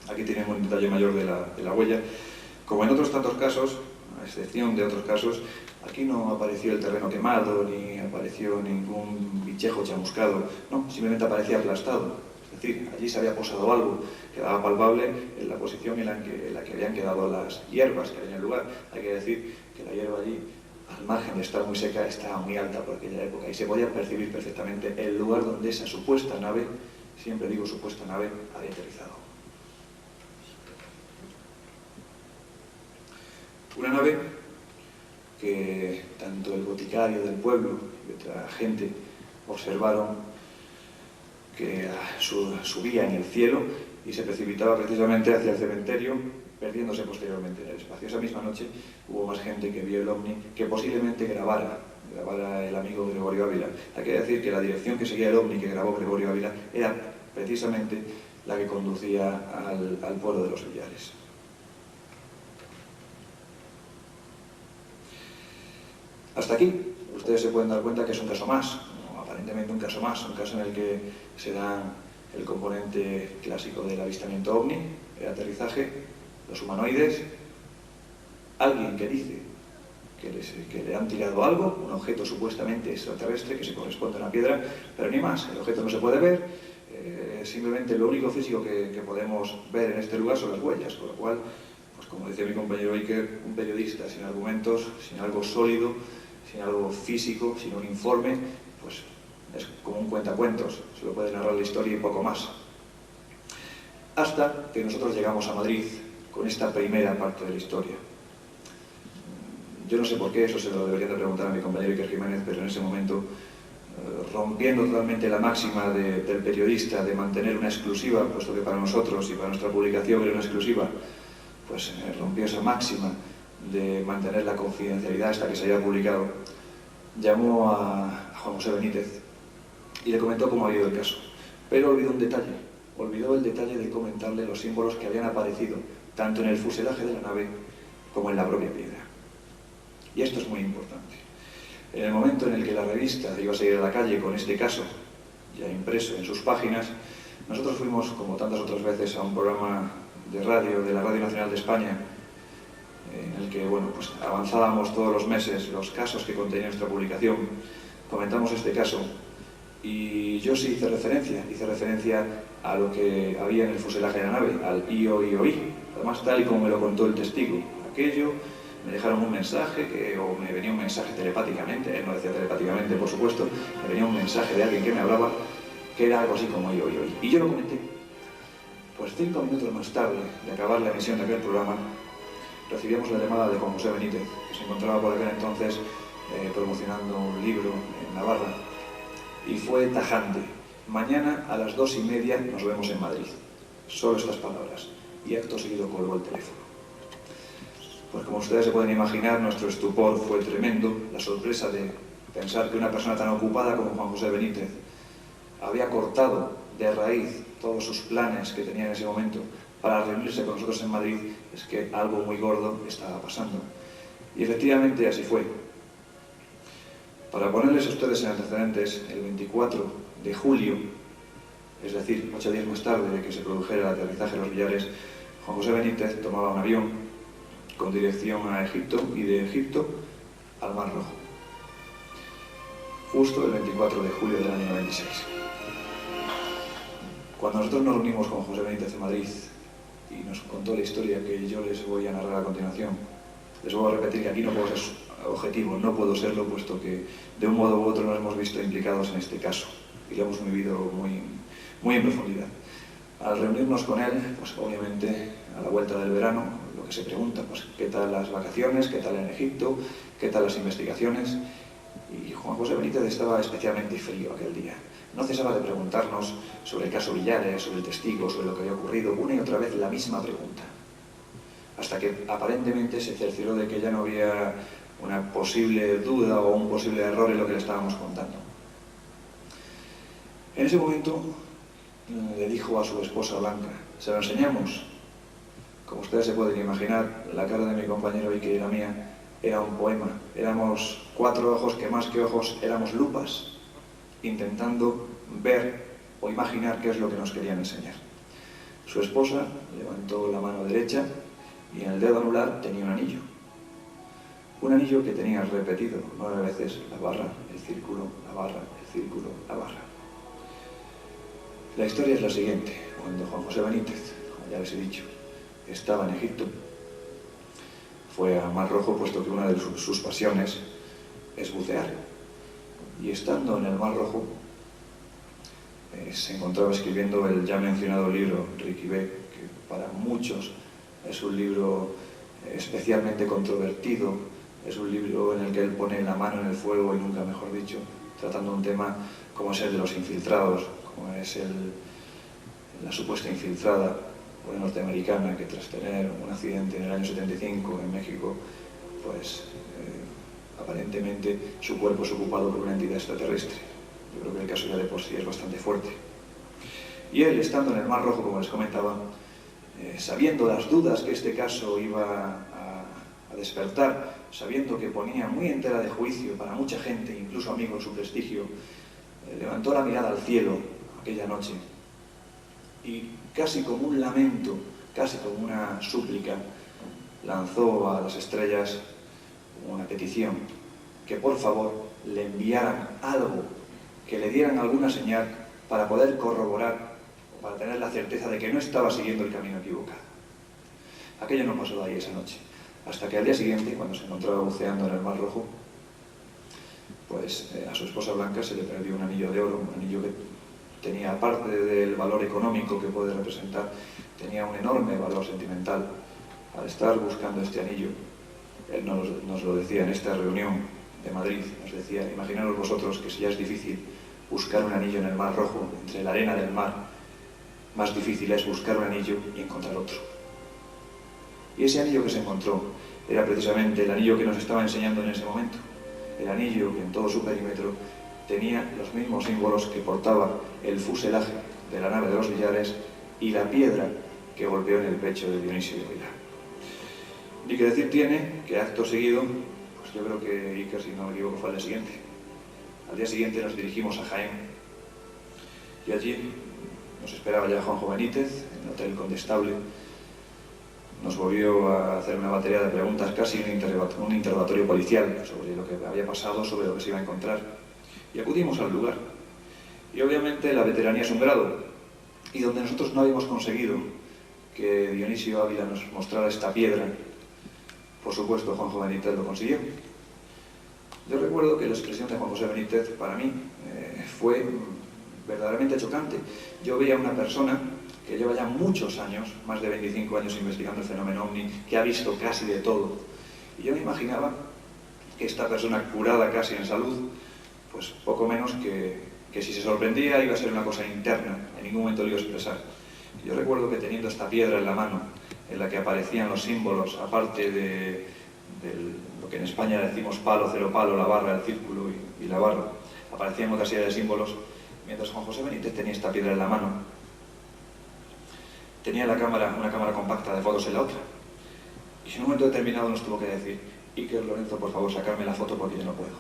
Speaker 4: Aquí tienen un detalle mayor de la huella. Como en otros tantos casos, a excepción de otros casos, aquí no apareció el terreno quemado, ni apareció ningún bichejo chamuscado, no, simplemente aparecía aplastado. Es decir, allí se había posado algo, quedaba palpable en la posición en la que habían quedado las hierbas que había en el lugar. Hay que decir que la hierba allí, al margen de estar muy seca, estaba muy alta por aquella época y se podía percibir perfectamente el lugar donde esa supuesta nave, siempre digo supuesta nave, había aterrizado. Una nave que tanto el boticario del pueblo y otra gente observaron que subía en el cielo y se precipitaba precisamente hacia el cementerio, perdiéndose posteriormente en el espacio. Esa misma noche hubo más gente que vio el ovni que posiblemente grabara el amigo Gregorio Ávila. Hay que decir que la dirección que seguía el ovni que grabó Gregorio Ávila era precisamente la que conducía al pueblo de los Villares. Hasta aquí, ustedes se pueden dar cuenta que es un caso más, aparentemente un caso más, un caso en el que se da el componente clásico del avistamiento ovni, el aterrizaje, los humanoides, alguien que dice que le han tirado algo, un objeto supuestamente extraterrestre que se corresponde a una piedra, pero ni más. El objeto no se puede ver, simplemente lo único físico que podemos ver en este lugar son las huellas, con lo cual, pues como decía mi compañero Iker, un periodista sin argumentos, sin algo sólido, sin algo físico, sin un informe, pues es como un cuentacuentos, se lo puede narrar la historia y poco más. Hasta que nosotros llegamos a Madrid con esta primera parte de la historia. Yo no sé por qué, eso se lo debería de preguntar a mi compañero Iker Jiménez, pero en ese momento, rompiendo totalmente la máxima del periodista de mantener una exclusiva, puesto que para nosotros y para nuestra publicación era una exclusiva, pues rompió esa máxima de mantener la confidencialidad hasta que se haya publicado, llamó a Juan José Benítez y le comentó cómo había ido el caso, pero olvidó un detalle, olvidó el detalle de comentarle los símbolos que habían aparecido tanto en el fuselaje de la nave como en la propia piedra. Y esto es muy importante. En el momento en el que la revista iba a salir a la calle con este caso ya impreso en sus páginas, nosotros fuimos, como tantas otras veces, a un programa de radio de la Radio Nacional de España, en el que, bueno, pues avanzábamos todos los meses los casos que contenía nuestra publicación, comentamos este caso, y yo sí hice referencia a lo que había en el fuselaje de la nave, al IOIOI, además tal y como me lo contó el testigo. Aquello, me dejaron un mensaje, o me venía un mensaje telepáticamente, él no decía telepáticamente, por supuesto, me venía un mensaje de alguien que me hablaba, que era algo así como IOIOI. Y yo lo comenté. Pues 5 minutos más tarde de acabar la emisión de aquel programa, recibíamos la llamada de Juan José Benítez, que se encontraba por aquel entonces promocionando un libro en Navarra, y fue tajante. Mañana a las 2:30 nos vemos en Madrid. Solo estas palabras. Y acto seguido colgó el teléfono. Pues como ustedes se pueden imaginar, nuestro estupor fue tremendo, la sorpresa de pensar que una persona tan ocupada como Juan José Benítez había cortado de raíz todos sus planes que tenía en ese momento para reunirse con nosotros en Madrid, es que algo muy gordo estaba pasando. Y efectivamente así fue. Para ponerles a ustedes en antecedentes, el 24 de julio, es decir, 8 días más tarde de que se produjera el aterrizaje de los Villares, Juan José Benítez tomaba un avión con dirección a Egipto y de Egipto al Mar Rojo. Justo el 24 de julio del año 96. Cuando nosotros nos reunimos con José Benítez en Madrid y nos contó la historia que yo les voy a narrar a continuación, les voy a repetir que aquí no puedo ser objetivo, no puedo serlo, puesto que de un modo u otro nos hemos visto implicados en este caso y lo hemos vivido muy en profundidad. Al reunirnos con él, pues obviamente a la vuelta del verano, lo que se pregunta, pues qué tal las vacaciones, qué tal en Egipto, qué tal las investigaciones, y Juan José Benítez estaba especialmente frío aquel día. No cesaba de preguntarnos sobre el caso Villares, sobre el testigo, sobre lo que había ocurrido, una y otra vez la misma pregunta, hasta que aparentemente se cercioró de que ya no había una posible duda o un posible error en lo que le estábamos contando. En ese momento le dijo a su esposa Blanca, se lo enseñamos. Como ustedes se pueden imaginar, la cara de mi compañero Iker y la mía era un poema. Éramos 4 ojos que más que ojos éramos lupas, intentando ver o imaginar qué es lo que nos querían enseñar. Su esposa levantó la mano derecha y en el dedo anular tenía un anillo. Un anillo que tenía repetido 9 veces la barra, el círculo, la barra, el círculo, la barra. La historia es la siguiente. Cuando Juan José Benítez, como ya les he dicho, estaba en Egipto, fue a Mar Rojo, puesto que una de sus pasiones es bucear. Y estando en el Mar Rojo, se encontraba escribiendo el ya mencionado libro Ricky B, que para muchos es un libro especialmente controvertido, es un libro en el que él pone la mano en el fuego, y nunca mejor dicho, tratando un tema como es el de los infiltrados, como es la supuesta infiltrada una norteamericana que tras tener un accidente en el año 75 en México, pues aparentemente su cuerpo es ocupado por una entidad extraterrestre. Yo creo que el caso ya de por sí es bastante fuerte. Y él, estando en el Mar Rojo, como les comentaba, sabiendo las dudas que este caso iba a despertar, sabiendo que ponía muy en tela de juicio para mucha gente, incluso amigos, su prestigio, levantó la mirada al cielo aquella noche y casi como un lamento, casi como una súplica, lanzó a las estrellas como una petición, que por favor le enviaran algo, que le dieran alguna señal para poder corroborar o para tener la certeza de que no estaba siguiendo el camino equivocado. Aquello no pasó de ahí esa noche, hasta que al día siguiente, cuando se encontraba buceando en el Mar Rojo, pues a su esposa Blanca se le perdió un anillo de oro, un anillo que tenía, aparte del valor económico que puede representar, tenía un enorme valor sentimental. Al estar buscando este anillo, él nos lo decía en esta reunión de Madrid, nos decía: imaginaros vosotros que si ya es difícil buscar un anillo en el Mar Rojo, entre la arena del mar, más difícil es buscar un anillo y encontrar otro. Y ese anillo que se encontró era precisamente el anillo que nos estaba enseñando en ese momento. El anillo que en todo su perímetro tenía los mismos símbolos que portaba el fuselaje de la nave de los Villares y la piedra que golpeó en el pecho de Dionisio de Ávila. Y que decir tiene que acto seguido, pues yo creo que Iker, si no me equivoco, fue al día siguiente. Al día siguiente nos dirigimos a Jaén y allí nos esperaba ya Juanjo Benítez en el Hotel Condestable. Nos volvió a hacer una batería de preguntas, casi un interrogatorio policial sobre lo que había pasado, sobre lo que se iba a encontrar. Y acudimos al lugar. Y obviamente la veteranía es un grado, y donde nosotros no habíamos conseguido que Dionisio Ávila nos mostrara esta piedra, por supuesto Juanjo Benítez lo consiguió. Yo recuerdo que la expresión de Juan José Benítez para mí fue verdaderamente chocante. Yo veía a una persona que lleva ya muchos años, más de 25 años investigando el fenómeno OVNI, que ha visto casi de todo. Y yo me imaginaba que esta persona, curada casi en salud, pues poco menos que si se sorprendía iba a ser una cosa interna, en ningún momento lo iba a expresar. Yo recuerdo que teniendo esta piedra en la mano, en la que aparecían los símbolos, aparte de lo que en España decimos palo, cero palo, la barra, el círculo y la barra, aparecían otra serie de símbolos, mientras Juan José Benítez tenía esta piedra en la mano. Tenía una cámara compacta de fotos en la otra. Y en un momento determinado nos tuvo que decir: Iker, Lorenzo, por favor, sacarme la foto porque yo no puedo.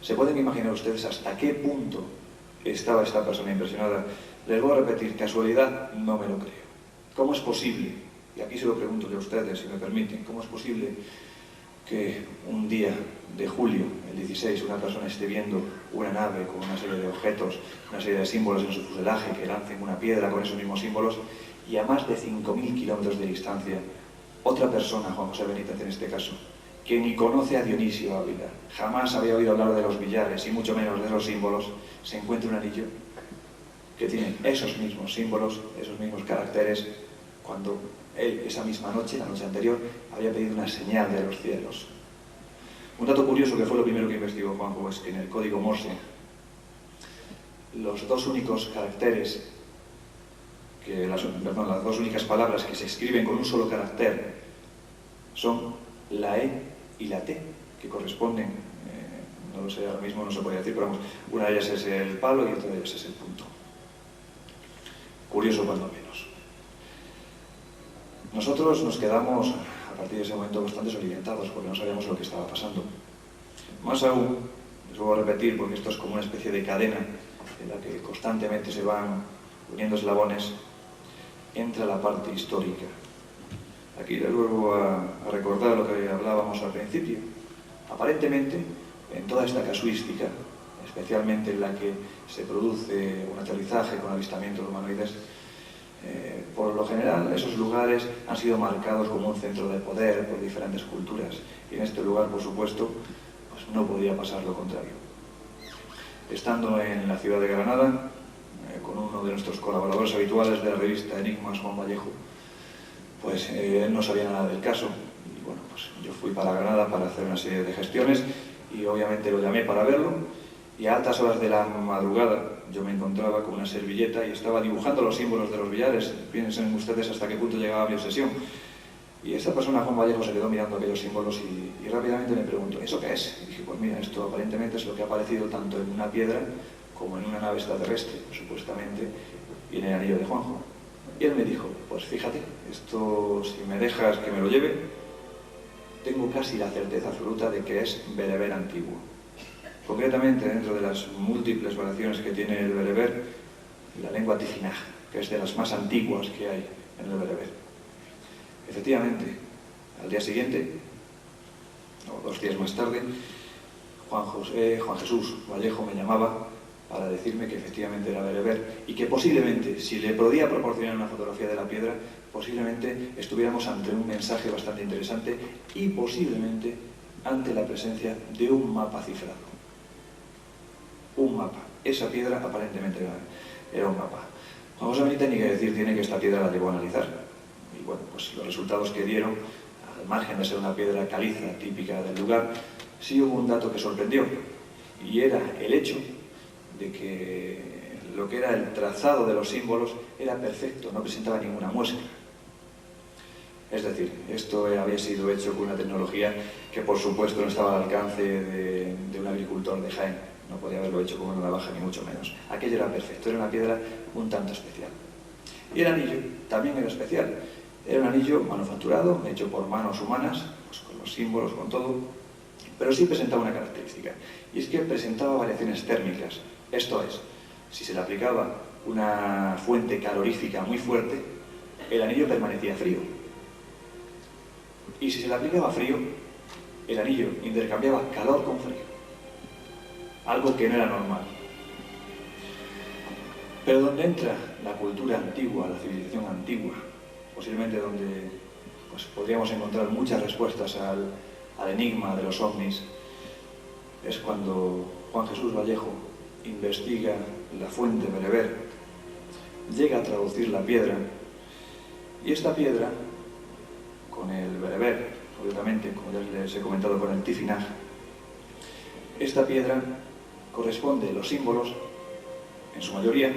Speaker 4: ¿Se pueden imaginar ustedes hasta qué punto estaba esta persona impresionada? Les voy a repetir, casualidad, no me lo creo. ¿Cómo es posible? Y aquí se lo pregunto yo a ustedes, si me permiten, ¿cómo es posible que un día de julio, el 16, una persona esté viendo una nave con una serie de objetos, una serie de símbolos en su fuselaje, que lancen una piedra con esos mismos símbolos, y a más de 5.000 kilómetros de distancia, otra persona, Juan José Benítez en este caso, que ni conoce a Dionisio Ávila, jamás había oído hablar de los Villares y mucho menos de esos símbolos, se encuentra un anillo que tiene esos mismos símbolos, esos mismos caracteres, cuando él, esa misma noche, la noche anterior, había pedido una señal de los cielos. Un dato curioso que fue lo primero que investigó Juanjo es que en el código Morse los dos únicos caracteres, las dos únicas palabras que se escriben con un solo carácter son la E y la T, que corresponden, no lo sé, ahora mismo no se puede decir, pero vamos, una de ellas es el palo y otra de ellas es el punto. Curioso cuando menos. Nosotros nos quedamos a partir de ese momento bastante desorientados porque no sabíamos lo que estaba pasando. Más aún, les vuelvo a repetir porque esto es como una especie de cadena en la que constantemente se van uniendo eslabones, entra la parte histórica. Aquí les vuelvo a recordar lo que hablábamos al principio. Aparentemente, en toda esta casuística, especialmente en la que se produce un aterrizaje con avistamientos de humanoides, por lo general esos lugares han sido marcados como un centro de poder por diferentes culturas, y en este lugar, por supuesto, pues no podía pasar lo contrario. Estando en la ciudad de Granada, con uno de nuestros colaboradores habituales de la revista Enigmas, Juan Vallejo, pues él no sabía nada del caso, y bueno, pues yo fui para Granada para hacer una serie de gestiones, y obviamente lo llamé para verlo, y a altas horas de la madrugada yo me encontraba con una servilleta y estaba dibujando los símbolos de los Villares. Piensen ustedes hasta qué punto llegaba mi obsesión. Y esta persona, Juan Vallejo, se quedó mirando aquellos símbolos y rápidamente me preguntó: ¿eso qué es? Y dije: pues mira, esto aparentemente es lo que ha aparecido tanto en una piedra como en una nave extraterrestre, supuestamente, y en el anillo de Juanjo. Y él me dijo: pues fíjate, esto, si me dejas que me lo lleve, tengo casi la certeza absoluta de que es bereber antiguo. Concretamente, dentro de las múltiples variaciones que tiene el bereber, la lengua tifinaj, que es de las más antiguas que hay en el bereber. Efectivamente, al día siguiente, o 2 días más tarde, Juan Jesús Vallejo me llamaba para decirme que efectivamente era bereber y que posiblemente, si le podía proporcionar una fotografía de la piedra, posiblemente estuviéramos ante un mensaje bastante interesante y posiblemente ante la presencia de un mapa cifrado. Un mapa. Esa piedra aparentemente era un mapa. Juan José Benítez ni que decir tiene que esta piedra la llevó a analizar. Y bueno, pues los resultados que dieron, al margen de ser una piedra caliza típica del lugar, sí hubo un dato que sorprendió, y era el hecho de que lo que era el trazado de los símbolos era perfecto, no presentaba ninguna muesca. Es decir, esto había sido hecho con una tecnología que por supuesto no estaba al alcance de un agricultor de Jaén, no podía haberlo hecho con una navaja ni mucho menos. Aquello era perfecto, era una piedra un tanto especial. Y el anillo también era especial, era un anillo manufacturado, hecho por manos humanas, pues con los símbolos, con todo, pero sí presentaba una característica, y es que presentaba variaciones térmicas. Esto es, si se le aplicaba una fuente calorífica muy fuerte, el anillo permanecía frío. Y si se le aplicaba frío, el anillo intercambiaba calor con frío. Algo que no era normal. Pero donde entra la cultura antigua, la civilización antigua, posiblemente donde pues, podríamos encontrar muchas respuestas al enigma de los ovnis, es cuando Juan Jesús Vallejo investiga la fuente bereber, llega a traducir la piedra, y esta piedra, con el bereber, obviamente, como ya les he comentado, con el tifinagh, esta piedra corresponde, los símbolos, en su mayoría,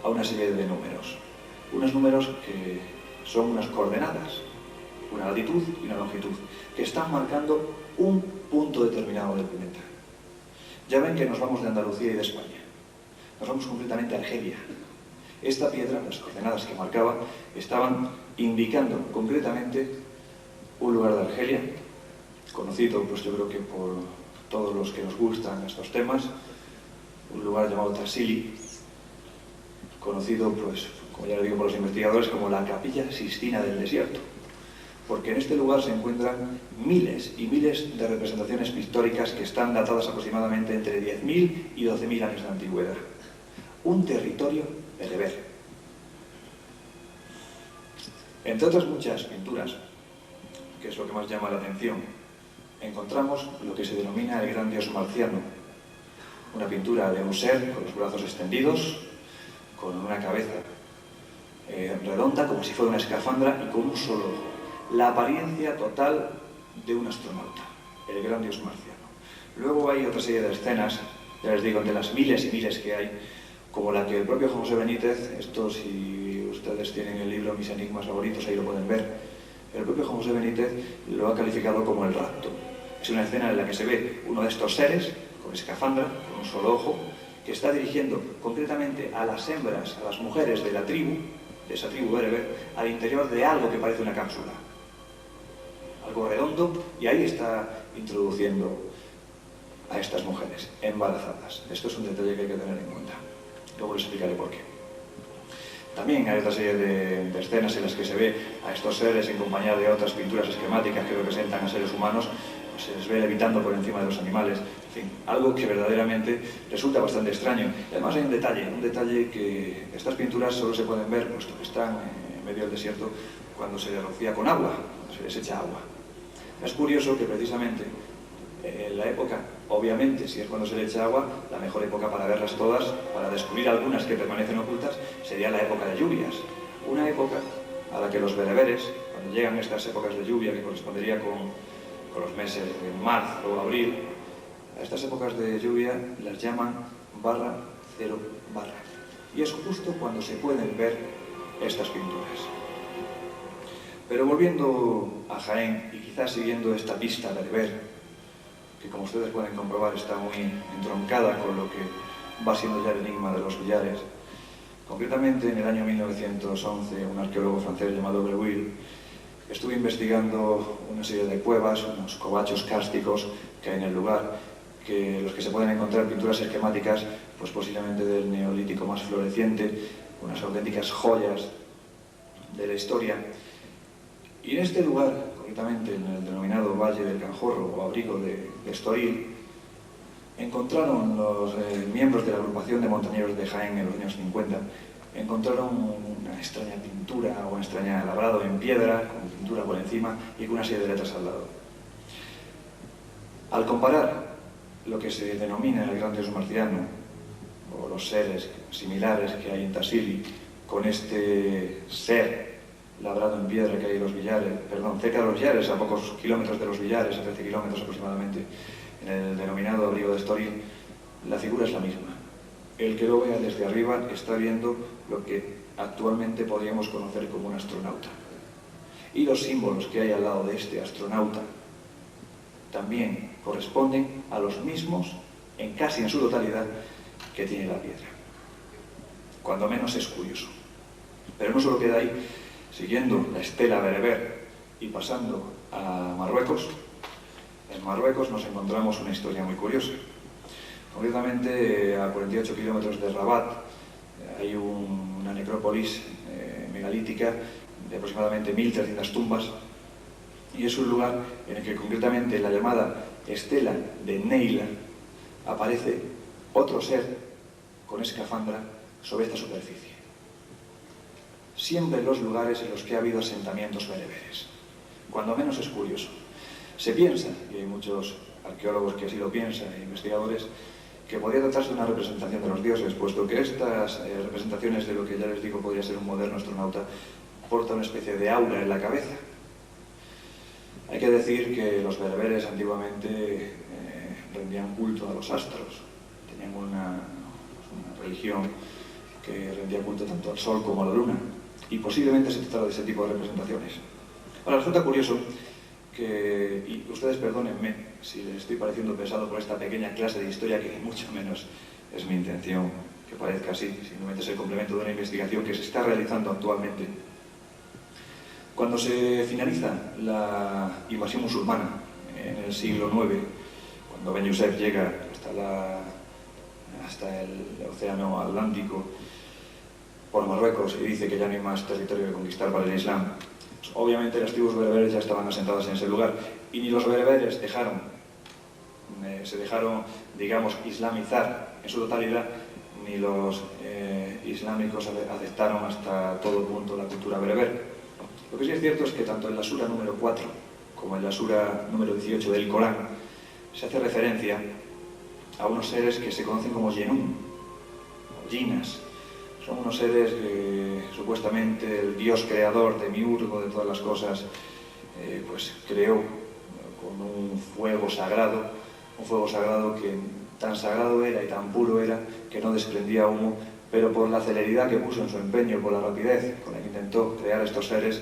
Speaker 4: a una serie de números. Unos números que son unas coordenadas, una latitud y una longitud, que están marcando un punto determinado del planeta. Ya ven que nos vamos de Andalucía y de España. Nos vamos concretamente a Argelia. Esta piedra, las coordenadas que marcaba, estaban indicando concretamente un lugar de Argelia, conocido, pues yo creo que por todos los que nos gustan estos temas, un lugar llamado Tassili, conocido, pues, como ya lo digo por los investigadores, como la Capilla Sistina del Desierto, porque en este lugar se encuentran miles y miles de representaciones pictóricas que están datadas aproximadamente entre 10.000 y 12.000 años de antigüedad. Un territorio bereber. Entre otras muchas pinturas, que es lo que más llama la atención, encontramos lo que se denomina el gran dios marciano, una pintura de un ser con los brazos extendidos, con una cabeza redonda, como si fuera una escafandra, y con un solo ojo. La apariencia total de un astronauta, el gran dios marciano. Luego hay otra serie de escenas, ya les digo, de las miles y miles que hay, como la que el propio José Benítez, esto si ustedes tienen el libro Mis enigmas favoritos, ahí lo pueden ver, el propio José Benítez lo ha calificado como el rapto. Es una escena en la que se ve uno de estos seres, con escafandra, con un solo ojo, que está dirigiendo concretamente a las hembras, a las mujeres de la tribu, de esa tribu bereber, al interior de algo que parece una cápsula. Algo redondo, y ahí está introduciendo a estas mujeres embarazadas. Esto es un detalle que hay que tener en cuenta. Luego les explicaré por qué. También hay otra serie de escenas en las que se ve a estos seres en compañía de otras pinturas esquemáticas que representan a seres humanos, pues se les ve levitando por encima de los animales. En fin, algo que verdaderamente resulta bastante extraño. Y además hay un detalle que estas pinturas solo se pueden ver, puesto que están en medio del desierto, cuando se les rocía con agua, cuando se les echa agua. Es curioso que precisamente en la época, obviamente, si es cuando se le echa agua, la mejor época para verlas todas, para descubrir algunas que permanecen ocultas, sería la época de lluvias. Una época a la que los bereberes, cuando llegan estas épocas de lluvia, que correspondería con los meses de marzo o abril, a estas épocas de lluvia las llaman /0/. Y es justo cuando se pueden ver estas pinturas. Pero volviendo a Jaén, y quizás siguiendo esta pista bereber, que como ustedes pueden comprobar está muy entroncada con lo que va siendo ya el enigma de los billares. Concretamente, en el año 1911, un arqueólogo francés llamado Breuil estuvo investigando una serie de cuevas, unos covachos cársticos que hay en el lugar, los que se pueden encontrar pinturas esquemáticas, pues posiblemente del neolítico más floreciente, unas auténticas joyas de la historia. Y en este lugar, concretamente en el denominado Valle del Canjorro o abrigo de Estoril, encontraron los miembros de la agrupación de montañeros de Jaén en los años 50, encontraron una extraña pintura o un extraño labrado en piedra, con pintura por encima y con una serie de letras al lado. Al comparar lo que se denomina el gran dios marciano, o los seres similares que hay en Tassili, con este ser labrado en piedra que hay en los Villares, cerca de los Villares, a pocos kilómetros de los Villares, a 13 kilómetros aproximadamente, en el denominado abrigo de Estoril, la figura es la misma. El que lo vea desde arriba está viendo lo que actualmente podríamos conocer como un astronauta. Y los símbolos que hay al lado de este astronauta también corresponden a los mismos, casi en su totalidad, que tiene la piedra. Cuando menos es curioso. Pero no solo queda ahí. Siguiendo la estela bereber y pasando a Marruecos, en Marruecos nos encontramos una historia muy curiosa. Concretamente, a 48 kilómetros de Rabat hay una necrópolis megalítica de aproximadamente 1.300 tumbas, y es un lugar en el que concretamente en la llamada estela de Neila aparece otro ser con escafandra sobre esta superficie. Siempre en los lugares en los que ha habido asentamientos bereberes. Cuando menos es curioso. Se piensa, y hay muchos arqueólogos que así lo piensan, e investigadores, que podría tratarse de una representación de los dioses, puesto que estas representaciones de lo que ya les digo podría ser un moderno astronauta, portan una especie de aura en la cabeza. Hay que decir que los bereberes antiguamente rendían culto a los astros, tenían una religión que rendía culto tanto al sol como a la luna, y posiblemente se tratara de ese tipo de representaciones. Ahora, resulta curioso que, y ustedes perdónenme si les estoy pareciendo pesado por esta pequeña clase de historia, que mucho menos es mi intención que parezca así, simplemente es el complemento de una investigación que se está realizando actualmente. Cuando se finaliza la invasión musulmana en el siglo IX, cuando Ben Yusef llega hasta el océano Atlántico por Marruecos y dice que ya no hay más territorio que conquistar para el Islam, pues obviamente las tribus bereberes ya estaban asentadas en ese lugar, y ni los bereberes se dejaron, digamos, islamizar en su totalidad, ni los islámicos aceptaron hasta todo punto la cultura bereber. Lo que sí es cierto es que tanto en la sura número 4 como en la sura número 18 del Corán se hace referencia a unos seres que se conocen como Yenún, o Jinas. Son unos seres que supuestamente el dios creador, demiurgo de todas las cosas, pues creó con un fuego sagrado que tan sagrado era y tan puro era que no desprendía humo, pero por la celeridad que puso en su empeño, por la rapidez con la que intentó crear estos seres,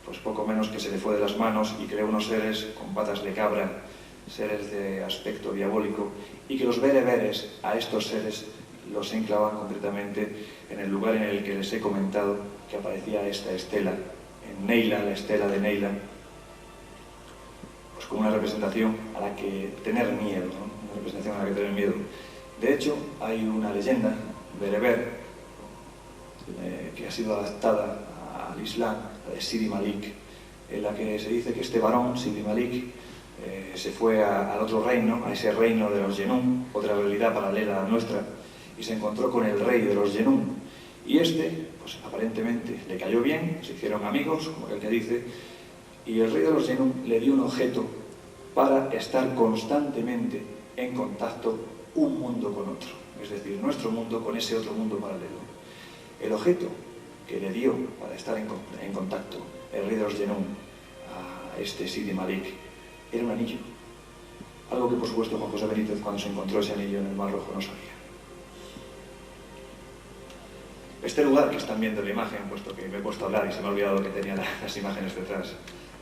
Speaker 4: pues poco menos que se le fue de las manos y creó unos seres con patas de cabra, seres de aspecto diabólico, y que los bereberes a estos seres los enclavan concretamente en el lugar en el que les he comentado que aparecía esta estela, en Neila, la estela de Neila, pues como una representación a la que tener miedo, ¿no? Una representación a la que tener miedo. De hecho, hay una leyenda bereber que ha sido adaptada al Islam, la de Sidi Malik, en la que se dice que este varón, Sidi Malik, se fue al otro reino, a ese reino de los Yenún, otra realidad paralela a la nuestra, y se encontró con el rey de los Yenún. Y este, pues aparentemente le cayó bien, se hicieron amigos, como el que dice, y el rey de los Yenún le dio un objeto para estar constantemente en contacto un mundo con otro, es decir, nuestro mundo con ese otro mundo paralelo. El objeto que le dio para estar en contacto el rey de los Yenún a este Sidi Malik era un anillo, algo que por supuesto Juan José Benítez, cuando se encontró ese anillo en el Mar Rojo, no sabía. Este lugar que están viendo en la imagen, puesto que me he puesto a hablar y se me ha olvidado que tenía las imágenes detrás,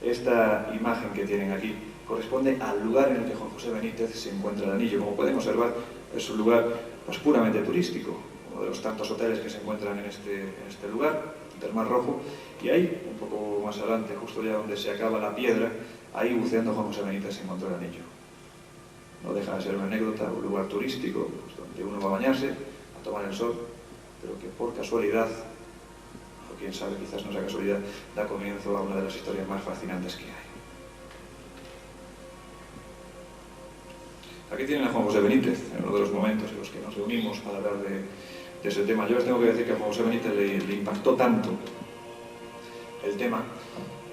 Speaker 4: esta imagen que tienen aquí corresponde al lugar en el que Juan José Benítez se encuentra el anillo. Como pueden observar, es un lugar pues puramente turístico, uno de los tantos hoteles que se encuentran en este lugar del Mar Rojo, y ahí, un poco más adelante, justo ya donde se acaba la piedra, ahí buceando Juan José Benítez se encontró el anillo. No deja de ser una anécdota, un lugar turístico pues, donde uno va a bañarse, a tomar el sol, pero que por casualidad, o quién sabe, quizás no sea casualidad, da comienzo a una de las historias más fascinantes que hay. Aquí tienen a Juan José Benítez, en uno de los momentos en los que nos reunimos para hablar de ese tema. Yo les tengo que decir que a Juan José Benítez le impactó tanto el tema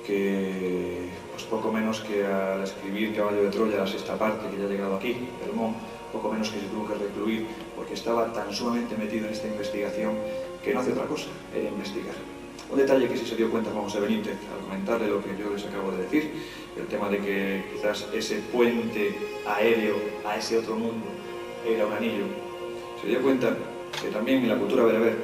Speaker 4: que, pues poco menos que al escribir Caballo de Troya, la sexta parte, que ya ha llegado aquí, Hermón, poco menos que se tuvo que recluir porque estaba tan sumamente metido en esta investigación que no hace otra cosa, era investigar. Un detalle que sí se dio cuenta Juan José Benítez al comentarle lo que yo les acabo de decir, el tema de que quizás ese puente aéreo a ese otro mundo era un anillo, se dio cuenta que también en la cultura bereber,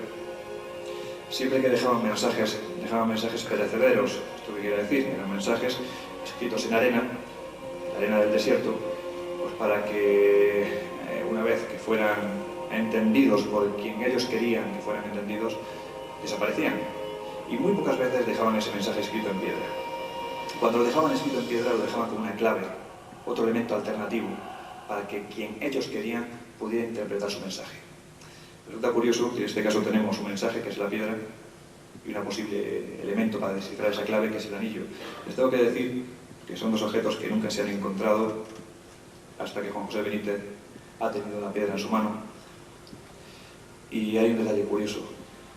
Speaker 4: siempre que dejaban mensajes perecederos, esto que quiere decir, eran mensajes escritos en arena, la arena del desierto, pues para que una vez que fueran entendidos por quien ellos querían que fueran entendidos, desaparecían. Y muy pocas veces dejaban ese mensaje escrito en piedra. Cuando lo dejaban escrito en piedra, lo dejaban como una clave, otro elemento alternativo, para que quien ellos querían pudiera interpretar su mensaje. Resulta curioso que en este caso tenemos un mensaje que es la piedra y un posible elemento para descifrar esa clave que es el anillo. Les tengo que decir que son dos objetos que nunca se han encontrado hasta que Juan José Benítez ha tenido la piedra en su mano. Y hay un detalle curioso.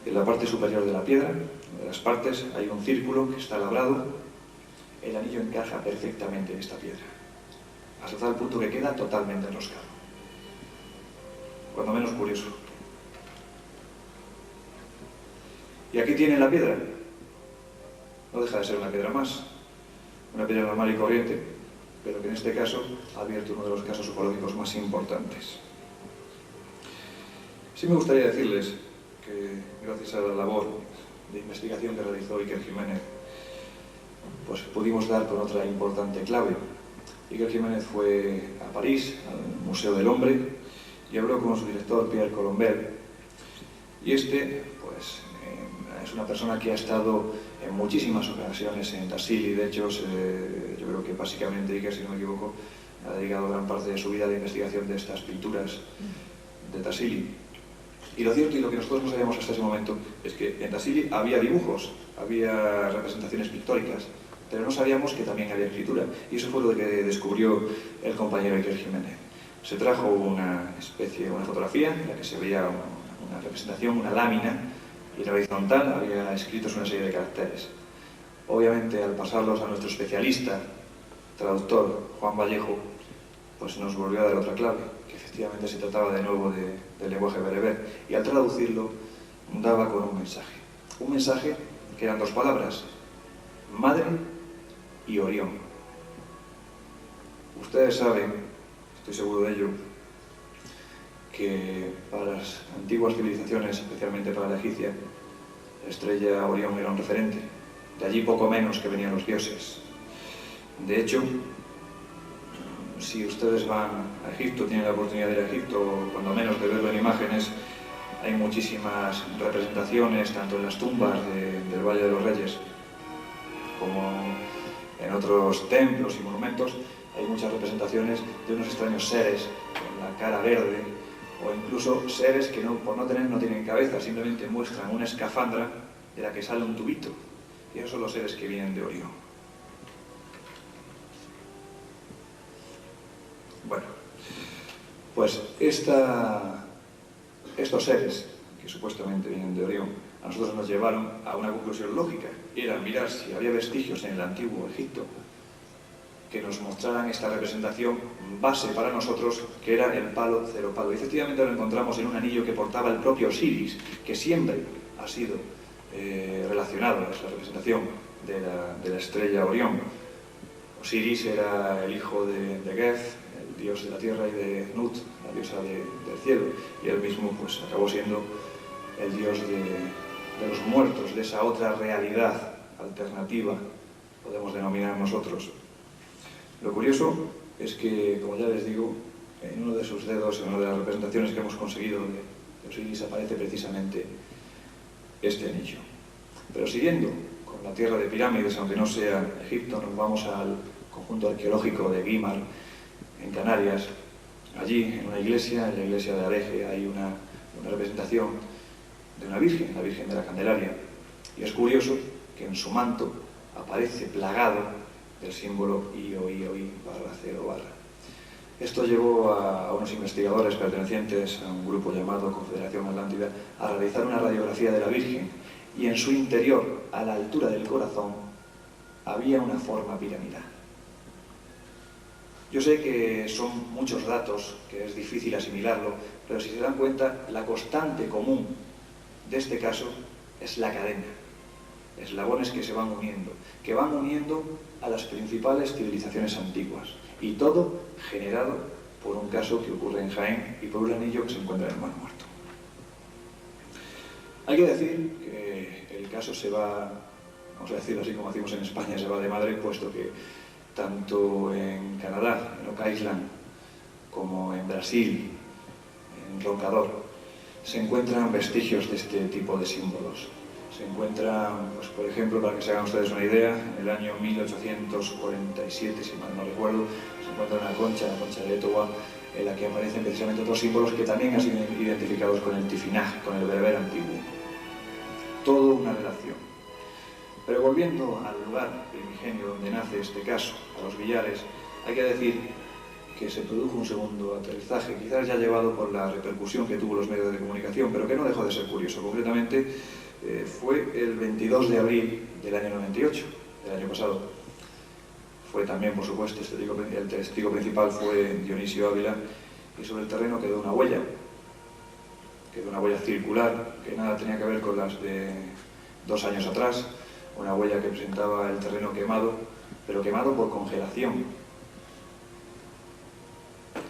Speaker 4: En la parte superior de la piedra, de las partes, hay un círculo que está labrado. El anillo encaja perfectamente en esta piedra, hasta tal punto que queda totalmente enroscado. Cuando menos curioso. Y aquí tienen la piedra. No deja de ser una piedra más. Una piedra normal y corriente, pero que en este caso ha abierto uno de los casos ufológicos más importantes. Sí me gustaría decirles que gracias a la labor de investigación que realizó Iker Jiménez, pues pudimos dar con otra importante clave. Iker Jiménez fue a París, al Museo del Hombre, y habló con su director, Pierre Colombel, y este, pues, es una persona que ha estado en muchísimas ocasiones en Tassili. De hecho, yo creo que básicamente Iker, si no me equivoco, ha dedicado gran parte de su vida a la investigación de estas pinturas de Tassili. Y lo cierto, y lo que nosotros no sabíamos hasta ese momento, es que en Tassili había dibujos, había representaciones pictóricas, pero no sabíamos que también había escritura. Y eso fue lo que descubrió el compañero Iker Jiménez. Se trajo una fotografía en la que se veía una representación, una lámina, y en la horizontal había escritos una serie de caracteres. Obviamente, al pasarlos a nuestro especialista, traductor, Juan Vallejo, pues nos volvió a dar otra clave, que efectivamente se trataba de nuevo del lenguaje bereber, y al traducirlo daba con un mensaje. Un mensaje que eran dos palabras, madre y Orión. Ustedes saben, estoy seguro de ello, que para las antiguas civilizaciones, especialmente para la egipcia, la estrella Orión era un referente. De allí poco menos que venían los dioses. De hecho, si ustedes van a Egipto, tienen la oportunidad de ir a Egipto, cuando menos de verlo en imágenes, hay muchísimas representaciones, tanto en las tumbas del Valle de los Reyes, como en otros templos y monumentos, hay muchas representaciones de unos extraños seres con la cara verde, o incluso seres que por no tienen cabeza, simplemente muestran una escafandra de la que sale un tubito. Y esos son los seres que vienen de Orión. Bueno, pues estos seres, que supuestamente vienen de Orión, a nosotros nos llevaron a una conclusión lógica. Era mirar si había vestigios en el antiguo Egipto que nos mostraran esta representación base para nosotros, que era el palo cero palo. Y efectivamente lo encontramos en un anillo que portaba el propio Osiris, que siempre ha sido relacionado, es la representación de la estrella Orión. Osiris era el hijo de Geth, el dios de la tierra, y de Nut, la diosa del cielo, y él mismo pues acabó siendo el dios de los muertos, de esa otra realidad alternativa, podemos denominar nosotros. Lo curioso es que, como ya les digo, en uno de sus dedos, en una de las representaciones que hemos conseguido de Osiris, aparece precisamente este anillo. Pero siguiendo con la tierra de pirámides, aunque no sea Egipto, nos vamos al conjunto arqueológico de Guimar, en Canarias. Allí, en una iglesia, en la iglesia de Adeje, hay una representación de una virgen, la Virgen de la Candelaria. Y es curioso que en su manto aparece plagado del símbolo I, barra 0, barra. Esto llevó a unos investigadores pertenecientes a un grupo llamado Confederación Atlántida a realizar una radiografía de la Virgen, y en su interior, a la altura del corazón, había una forma piramidal. Yo sé que son muchos datos, que es difícil asimilarlo, pero si se dan cuenta, la constante común de este caso es la cadena, eslabones que se van uniendo a las principales civilizaciones antiguas, y todo generado por un caso que ocurre en Jaén y por un anillo que se encuentra en el Mar Muerto. Hay que decir que el caso se va, vamos a decirlo así como decimos en España, se va de madre, puesto que tanto en Canadá, en Oak Island, como en Brasil, en Roncador, se encuentran vestigios de este tipo de símbolos. Se encuentran, pues, por ejemplo, para que se hagan ustedes una idea, en el año 1847, si mal no recuerdo, se encuentra una concha, la concha de Etowah, en la que aparecen precisamente otros símbolos que también han sido identificados con el Tifinagh, con el bereber antiguo. Todo una relación. Pero volviendo al lugar primigenio donde nace este caso, a los Villares, hay que decir que se produjo un segundo aterrizaje, quizás ya llevado por la repercusión que tuvo los medios de comunicación, pero que no dejó de ser curioso. Concretamente, fue el 22 de abril del año 98, del año pasado. Fue también, por supuesto, el testigo principal fue Dionisio Ávila, y sobre el terreno quedó una huella circular, que nada tenía que ver con las de 2 años atrás, una huella que presentaba el terreno quemado, pero quemado por congelación.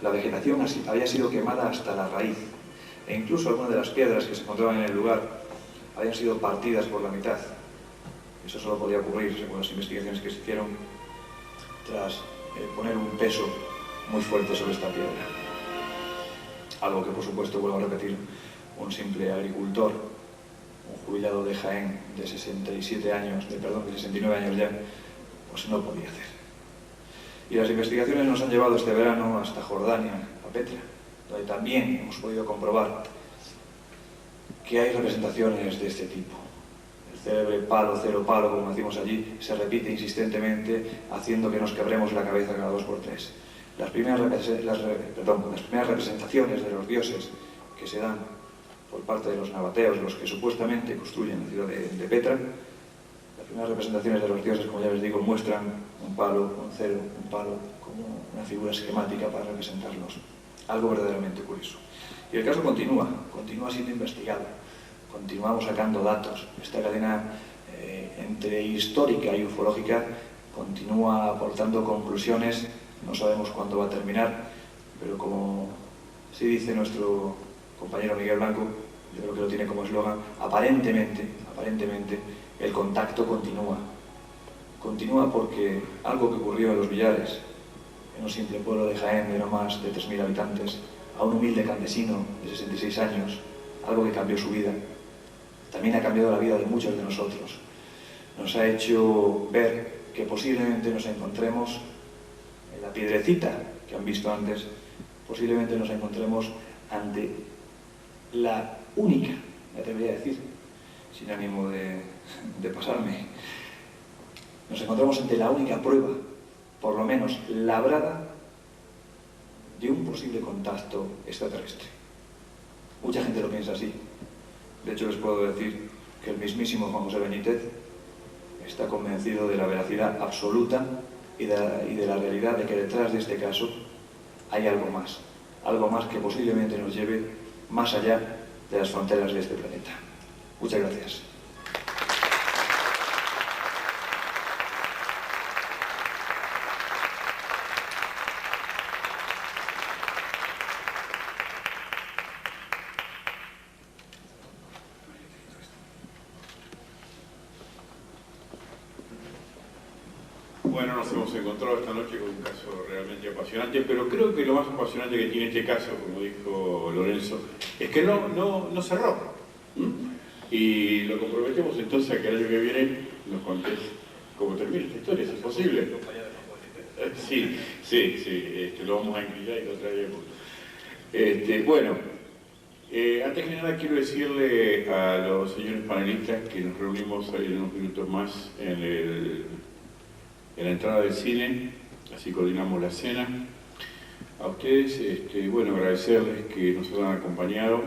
Speaker 4: La vegetación había sido quemada hasta la raíz, e incluso algunas de las piedras que se encontraban en el lugar habían sido partidas por la mitad. Eso solo podía ocurrir, según las investigaciones que se hicieron, tras poner un peso muy fuerte sobre esta piedra. Algo que, por supuesto, vuelvo a repetir, un simple agricultor, un jubilado de Jaén de 69 años ya, pues no podía hacer. Y las investigaciones nos han llevado este verano hasta Jordania, a Petra, donde también hemos podido comprobar que hay representaciones de este tipo. El célebre palo, cero palo, como decimos allí, se repite insistentemente, haciendo que nos quebremos la cabeza cada 2 por 3. Las primeras representaciones de los dioses que se dan por parte de los nabateos, los que supuestamente construyen la ciudad de Petra, las primeras representaciones de los dioses, como ya les digo, muestran un palo, un cero, un palo, como una figura esquemática para representarlos. Algo verdaderamente curioso. Y el caso continúa siendo investigado. Continuamos sacando datos. Esta cadena entre histórica y ufológica continúa aportando conclusiones. No sabemos cuándo va a terminar, pero como sí dice nuestro compañero Miguel Blanco, yo creo que lo tiene como eslogan, aparentemente, el contacto continúa. Continúa porque algo que ocurrió en Los Villares, en un simple pueblo de Jaén de no más de 3.000 habitantes, a un humilde campesino de 66 años, algo que cambió su vida, también ha cambiado la vida de muchos de nosotros. Nos ha hecho ver que posiblemente nos encontremos en la piedrecita que han visto antes, posiblemente nos encontremos ante la única, me atrevería a decir, sin ánimo de pasarme, nos encontramos ante la única prueba, por lo menos labrada, de un posible contacto extraterrestre. Mucha gente lo piensa así. De hecho, les puedo decir que el mismísimo Juan José Benítez está convencido de la veracidad absoluta y de la realidad de que detrás de este caso hay algo más que posiblemente nos lleve más allá de las fronteras de este planeta. Muchas gracias.
Speaker 2: Bueno, nos hemos encontrado esta noche con un caso realmente apasionante, pero creo que lo más apasionante que tiene este caso, como dijo Lorenzo, es que no cerró. Y lo comprometemos entonces a que el año que viene nos contés cómo termina esta historia, si es posible. Sí, lo vamos a enviar y lo traeremos. Bueno, antes que nada quiero decirle a los señores panelistas que nos reunimos en unos minutos más en la entrada del cine, así coordinamos la cena. A ustedes, bueno, agradecerles que nos hayan acompañado.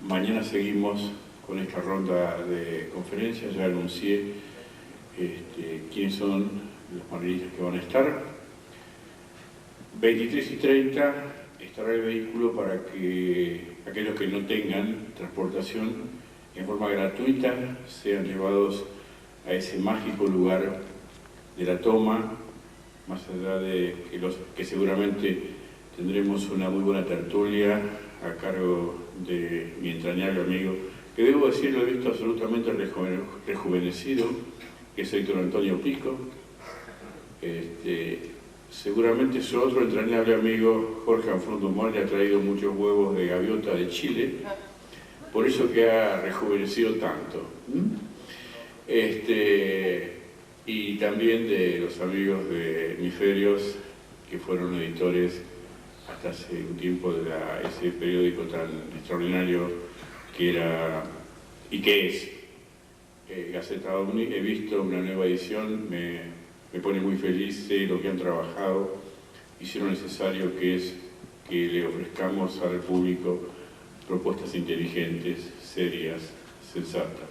Speaker 2: Mañana seguimos con esta ronda de conferencias. Ya anuncié quiénes son los panelistas que van a estar. 23:30 estará el vehículo para que aquellos que no tengan transportación en forma gratuita sean llevados a ese mágico lugar de la toma, más allá de que seguramente tendremos una muy buena tertulia a cargo de mi entrañable amigo, que debo decir lo he visto absolutamente rejuvenecido, que es Héctor Antonio Pico. Seguramente su otro entrañable amigo, Jorge Anfrón le ha traído muchos huevos de gaviota de Chile, por eso que ha rejuvenecido tanto. Y también de los amigos de Hemisferios, que fueron editores hasta hace un tiempo de ese periódico tan extraordinario que era y que es Gaceta Omni. He visto una nueva edición, me pone muy feliz, sé lo que han trabajado, hicieron necesario, que es que le ofrezcamos al público propuestas inteligentes, serias, sensatas,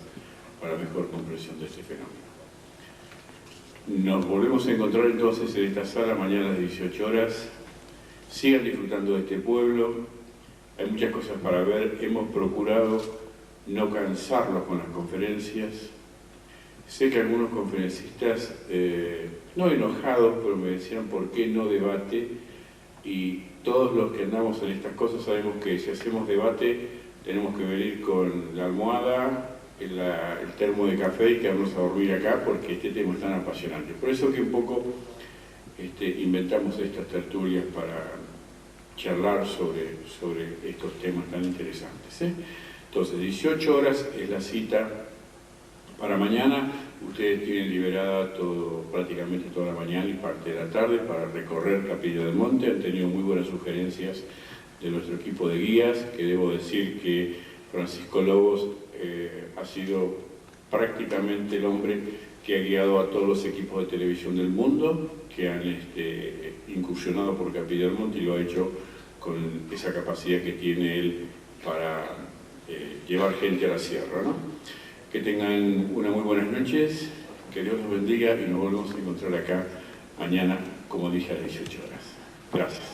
Speaker 2: para mejor comprensión de este fenómeno. Nos volvemos a encontrar entonces en esta sala mañana a las 18 horas. Sigan disfrutando de este pueblo, hay muchas cosas para ver. Hemos procurado no cansarlos con las conferencias. Sé que algunos conferencistas, no enojados, pero me decían por qué no debate, y todos los que andamos en estas cosas sabemos que si hacemos debate tenemos que venir con la almohada, el termo de café y quedarnos a dormir acá, porque este tema es tan apasionante. Por eso que un poco inventamos estas tertulias para charlar sobre estos temas tan interesantes. Entonces, 18 horas es la cita para mañana. Ustedes tienen liberada prácticamente toda la mañana y parte de la tarde para recorrer Capilla del Monte. Han tenido muy buenas sugerencias de nuestro equipo de guías, que debo decir que Francisco Lobos ha sido prácticamente el hombre que ha guiado a todos los equipos de televisión del mundo que han incursionado por Capilla del Monte, y lo ha hecho con esa capacidad que tiene él para llevar gente a la sierra, ¿no? Que tengan unas muy buenas noches, que Dios los bendiga, y nos volvemos a encontrar acá mañana, como dije, a las 18 horas. Gracias.